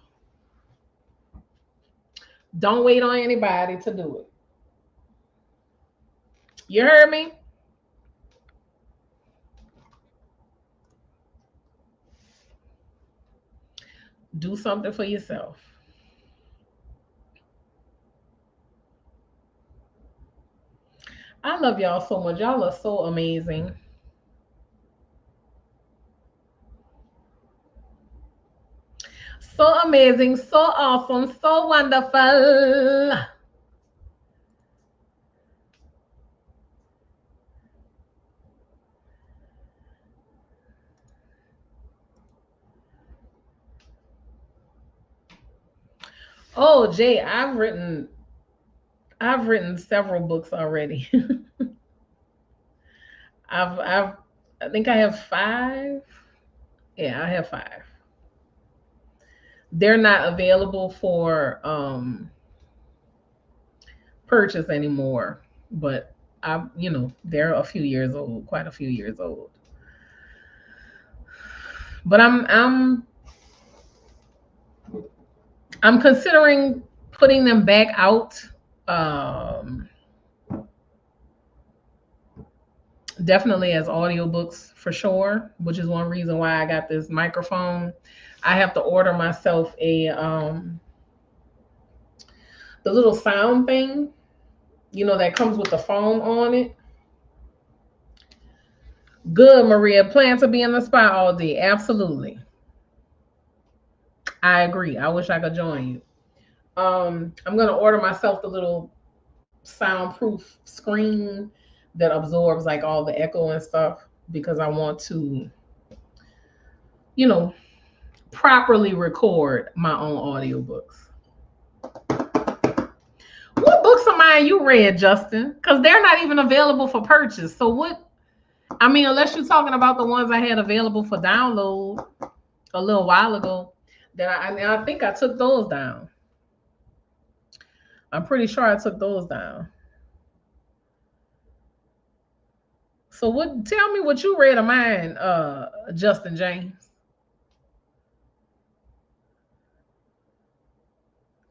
Don't wait on anybody to do it. You heard me? Do something for yourself. I love y'all so much. Y'all are so amazing. So amazing, so awesome, so wonderful. Oh, Jay, I've written several books already. I've I think I have five. Yeah, I have five. They're not available for purchase anymore, but they're a few years old, quite a few years old. But I'm considering putting them back out. Um, Definitely as audiobooks for sure, which is one reason why I got this microphone. I have to order myself a the little sound thing, that comes with the foam on it. Good, Maria. Plan to be in the spa all day. Absolutely. I agree. I wish I could join you. I'm gonna order myself the little soundproof screen that absorbs like all the echo and stuff because I want to, you know, properly record my own audiobooks. What books of mine you read, Justin? Because they're not even available for purchase. So what? I mean, unless you're talking about the ones I had available for download a little while ago, that I think I took those down. I'm pretty sure I took those down. So what? Tell me what you read of mine, Justin James.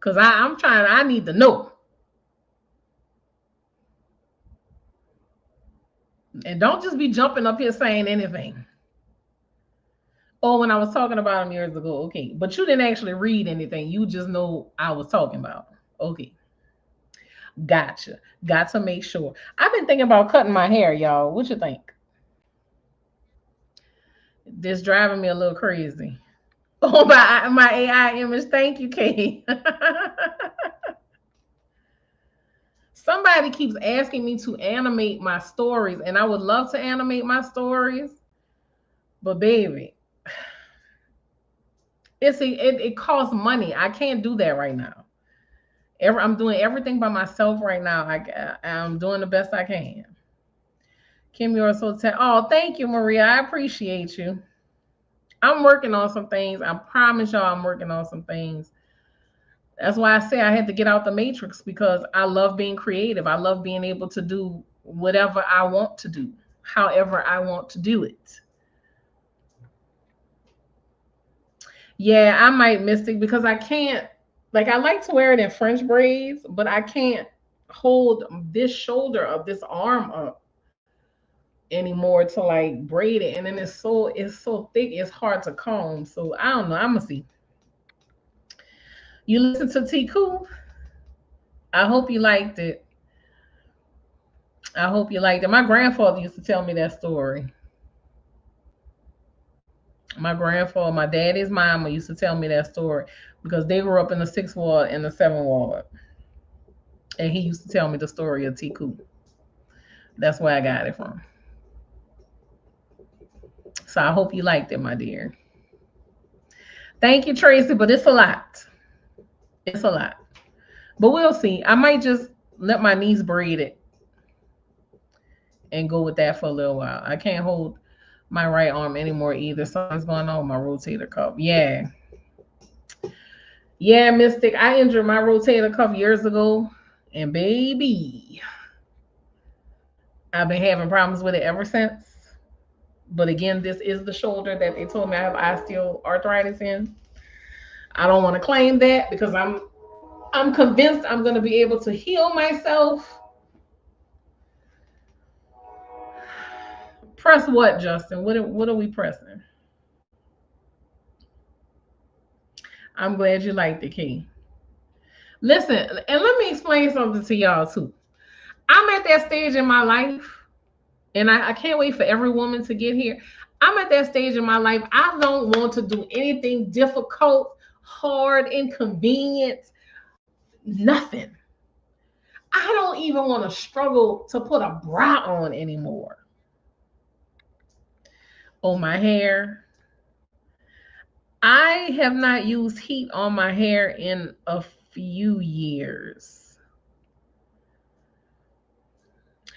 Cause I'm trying. I need to know. And don't just be jumping up here saying anything. Oh, when I was talking about him years ago, okay. But you didn't actually read anything. You just know I was talking about. Okay. Gotcha. Got to make sure. I've been thinking about cutting my hair, y'all. What you think? This driving me a little crazy. Oh, my AI image. Thank you, Kate. Somebody keeps asking me to animate my stories, and I would love to animate my stories, but baby, it costs money. I can't do that right now. I'm doing everything by myself right now. I'm doing the best I can. Kim, you're so oh, thank you, Maria. I appreciate you. I'm working on some things. I promise y'all, I'm working on some things. That's why I say I had to get out the matrix because I love being creative. I love being able to do whatever I want to do, however I want to do it. Yeah, I might miss it because I can't. Like, I like to wear it in French braids, but I can't hold this shoulder of this arm up anymore to like braid it, and then it's so thick, it's hard to comb. So I don't know. I'm gonna see. You listen to Tiku? I hope you liked it. I hope you liked it. My grandfather used to tell me that story. My grandfather, my daddy's mama used to tell me that story because they grew up in the sixth ward and the seventh ward, and he used to tell me the story of Tiku. That's where I got it from. So I hope you liked it, my dear. Thank you, Tracy, but it's a lot. It's a lot. But we'll see. I might just let my niece braid it and go with that for a little while. I can't hold my right arm anymore either. Something's going on with my rotator cuff. Yeah. Yeah, Mystic. I injured my rotator cuff years ago. And baby, I've been having problems with it ever since. But again, this is the shoulder that they told me I have osteoarthritis in. I don't want to claim that because I'm convinced I'm going to be able to heal myself. Press what, Justin? What are we pressing? I'm glad you liked the key. Listen, and let me explain something to y'all too. I'm at that stage in my life, and I can't wait for every woman to get here. I'm at that stage in my life. I don't want to do anything difficult, hard, inconvenient, nothing. I don't even want to struggle to put a bra on anymore. Oh, my hair. I have not used heat on my hair in a few years.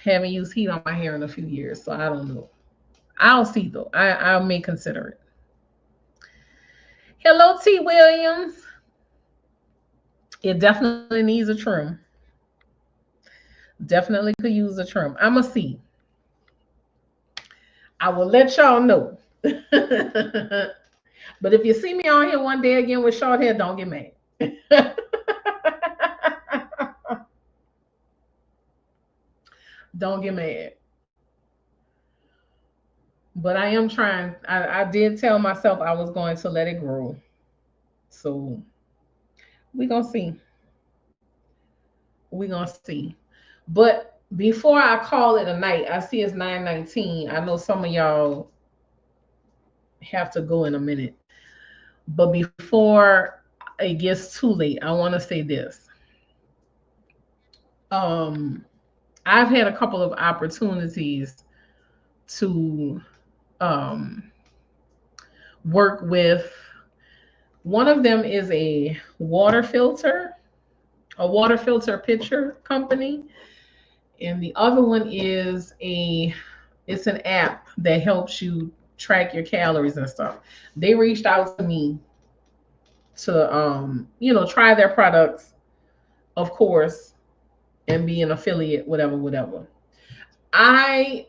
Haven't used heat on my hair in a few years, so I don't know. I'll see though. I may consider it. Hello, T. Williams. It definitely needs a trim. Definitely could use a trim. I'm a C. I will let y'all know. But if you see me on here one day again with short hair, don't get mad. Don't get mad. But I am trying. I did tell myself I was going to let it grow. So we gonna see. We gonna see. But before I call it a night, I see it's 9:19. I know some of y'all have to go in a minute. But before it gets too late, I want to say this. Um, I've had a couple of opportunities to um, work with. One of them is a water filter pitcher company, and the other one is a it's an app that helps you track your calories and stuff. They reached out to me to try their products, of course, and be an affiliate, whatever, whatever. I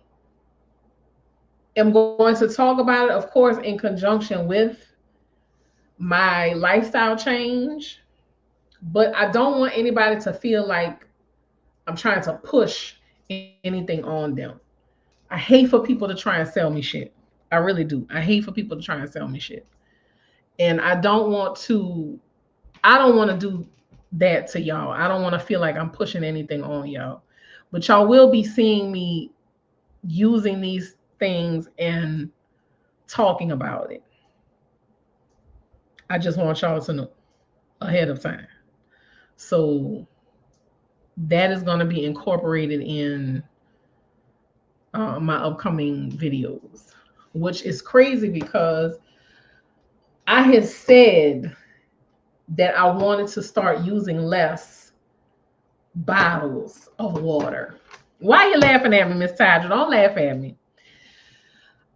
am going to talk about it, of course, in conjunction with my lifestyle change, but I don't want anybody to feel like I'm trying to push anything on them. I hate for people to try and sell me shit. I really do. I hate for people to try and sell me shit. And I don't want to do that to y'all. I don't want to feel like I'm pushing anything on y'all. But y'all will be seeing me using these things and talking about it. I just want y'all to know ahead of time. So that is going to be incorporated in my upcoming videos, which is crazy because I had said that I wanted to start using less bottles of water. Why are you laughing at me, Miss Tadra? Don't laugh at me.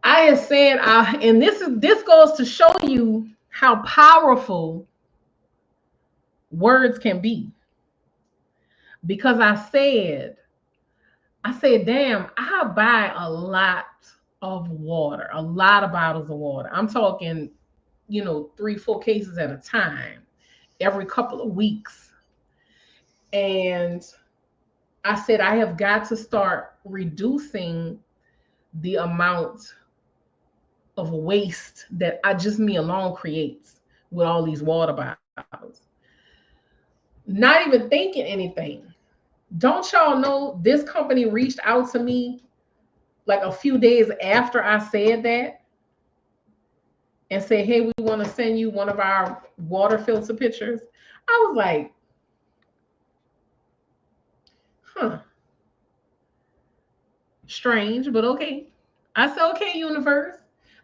I had said, and this goes to show you how powerful words can be. Because I said, damn, I buy a lot of water, a lot of bottles of water. I'm talking, 3, 4 cases at a time, every couple of weeks. And I said, I have got to start reducing the amount of waste that I just me alone creates with all these water bottles. Not even thinking anything. Don't y'all know this company reached out to me like a few days after I said that and said, hey, we want to send you one of our water filter pictures. I was like, huh, strange, but okay. I said, okay, universe.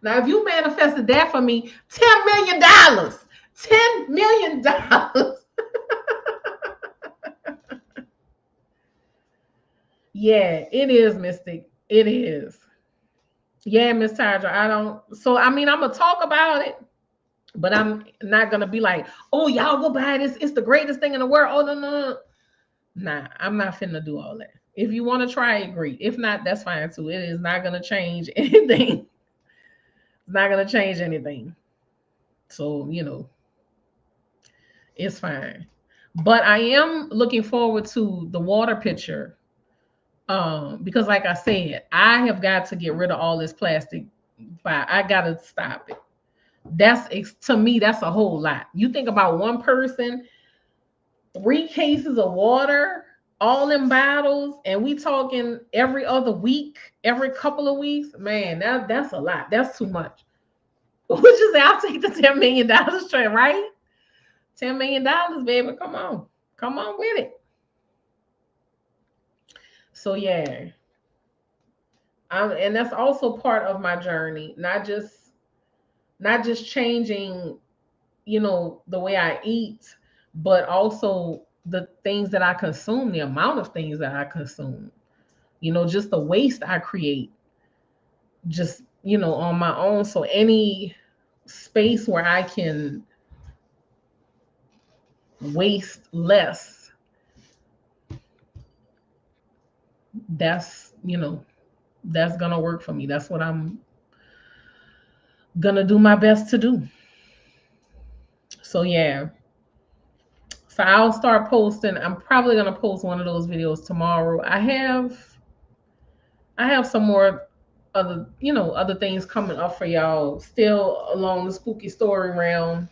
Now, if you manifested that for me, $10 million, $10 million. Yeah, it is, Mystic. It is. Yeah, Miss Tydra. I don't. So I mean, I'm gonna talk about it, but I'm not gonna be like, "Oh, y'all go buy this. It's the greatest thing in the world." Oh no, no, no. Nah, I'm not finna do all that. If you want to try it, great. If not, that's fine too. It is not gonna change anything. It's not gonna change anything. So it's fine. But I am looking forward to the water pitcher. Because like I said, I have got to get rid of all this plastic. I gotta stop it. To me, that's a whole lot. You think about one person, 3 cases of water, all in bottles, and we talking every other week, every couple of weeks. Man, that's a lot. That's too much. Would you say I'll take the $10 million straight, right? $10 million, baby. Come on with it. So yeah, and that's also part of my journey. Not just changing, the way I eat, but also the things that I consume, the amount of things that I consume. Just the waste I create, just on my own. So any space where I can waste less, that's gonna work for me. That's what I'm gonna do my best to do. So yeah. So I'll start posting. I'm probably gonna post one of those videos tomorrow. I have some more other things coming up for y'all, still along the spooky story realm.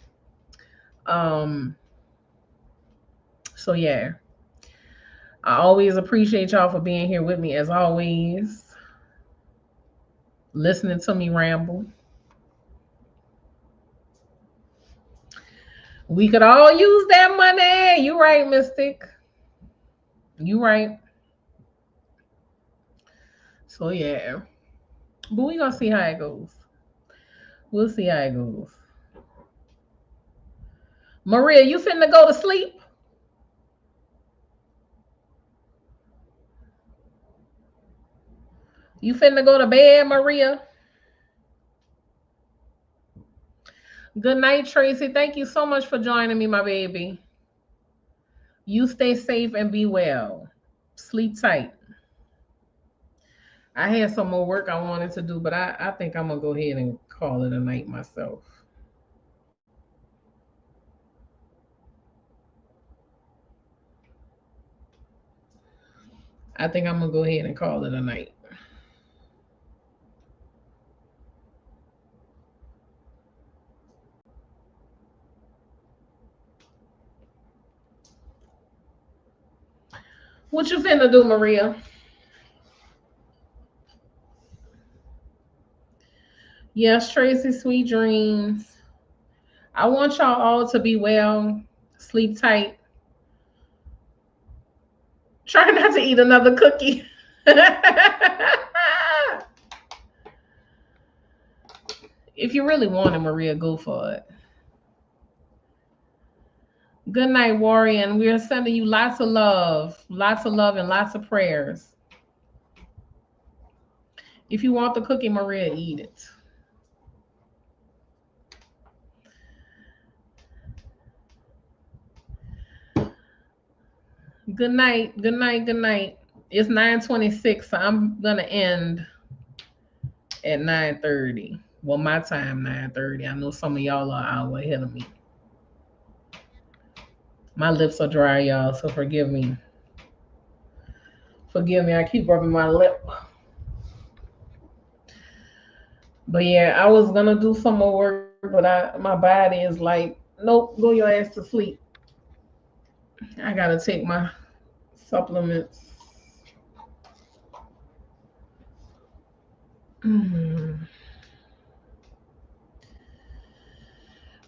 Um, so yeah. I always appreciate y'all for being here with me as always, listening to me ramble. We could all use that money. You right, Mystic. You right. So yeah. But we gonna see how it goes. We'll see how it goes. Maria, you finna go to sleep? You finna go to bed, Maria? Good night, Tracy. Thank you so much for joining me, my baby. You stay safe and be well. Sleep tight. I had some more work I wanted to do, but I think I'm gonna go ahead and call it a night myself. I think I'm gonna go ahead and call it a night. What you finna do, Maria? Yes, Tracy, sweet dreams. I want y'all all to be well. Sleep tight. Try not to eat another cookie. If you really want it, Maria, go for it. Good night, Warrior. And we are sending you lots of love, and lots of prayers. If you want the cookie, Maria, eat it. Good night. Good night. Good night. It's 9:26, so I'm gonna end at 9:30. Well, my time 9:30. I know some of y'all are an hour ahead of me. My lips are dry, y'all, so forgive me. Forgive me. I keep rubbing my lip. But yeah, I was gonna do some more work, but my body is like, nope, go your ass to sleep. I gotta take my supplements. Mm.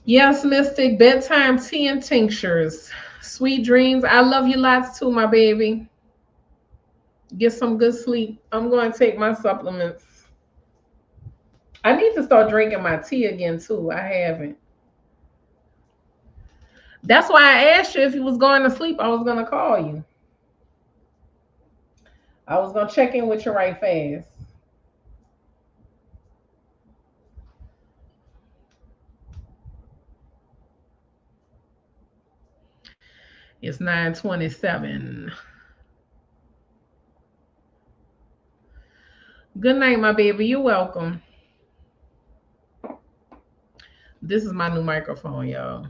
Yes, Mystic, bedtime tea and tinctures. Sweet dreams. I love you lots too, my baby. Get some good sleep. I'm going to take my supplements. I need to start drinking my tea again too. I haven't. That's why I asked you if you was going to sleep. I was gonna call you. I was gonna check in with you right fast. It's 9:27. Good night, my baby. You're welcome. This is my new microphone, y'all.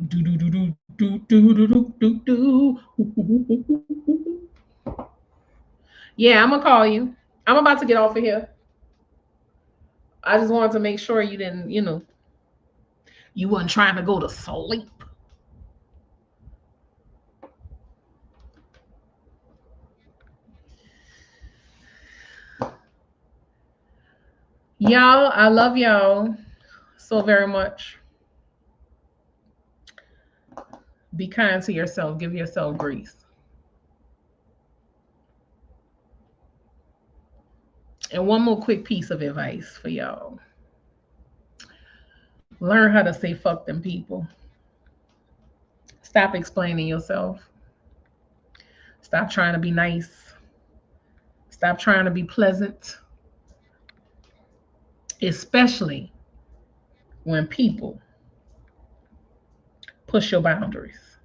Do do do do do do do do do. Yeah, I'm gonna call you. I'm about to get off of here. I just wanted to make sure you didn't, you wasn't trying to go to sleep. Y'all, I love y'all so very much. Be kind to yourself. Give yourself grace. And one more quick piece of advice for y'all. Learn how to say fuck them people. Stop explaining yourself. Stop trying to be nice. Stop trying to be pleasant. Especially when people push your boundaries.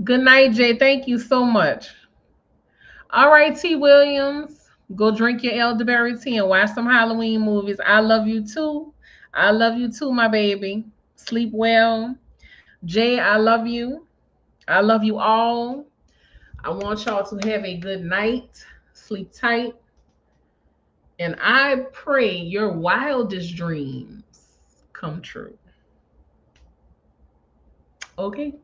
Good night, Jay. Thank you so much. All right, T. Williams. Go drink your elderberry tea and watch some Halloween movies. I love you too. I love you too, my baby. Sleep well. Jay, I love you. I love you all. I want y'all to have a good night. Sleep tight. And I pray your wildest dreams come true. Okay?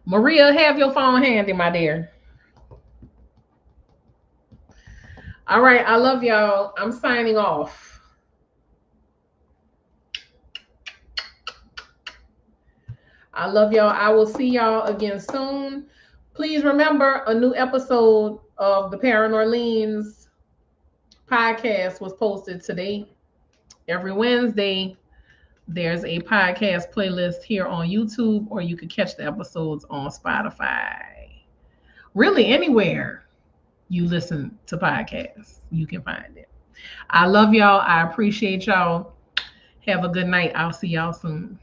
Maria, have your phone handy, my dear. All right, I love y'all. I'm signing off. I love y'all. I will see y'all again soon. Please remember a new episode of the Paranorleans podcast was posted today. Every Wednesday, there's a podcast playlist here on YouTube, or you can catch the episodes on Spotify. Really, anywhere you listen to podcasts, you can find it. I love y'all. I appreciate y'all. Have a good night. I'll see y'all soon.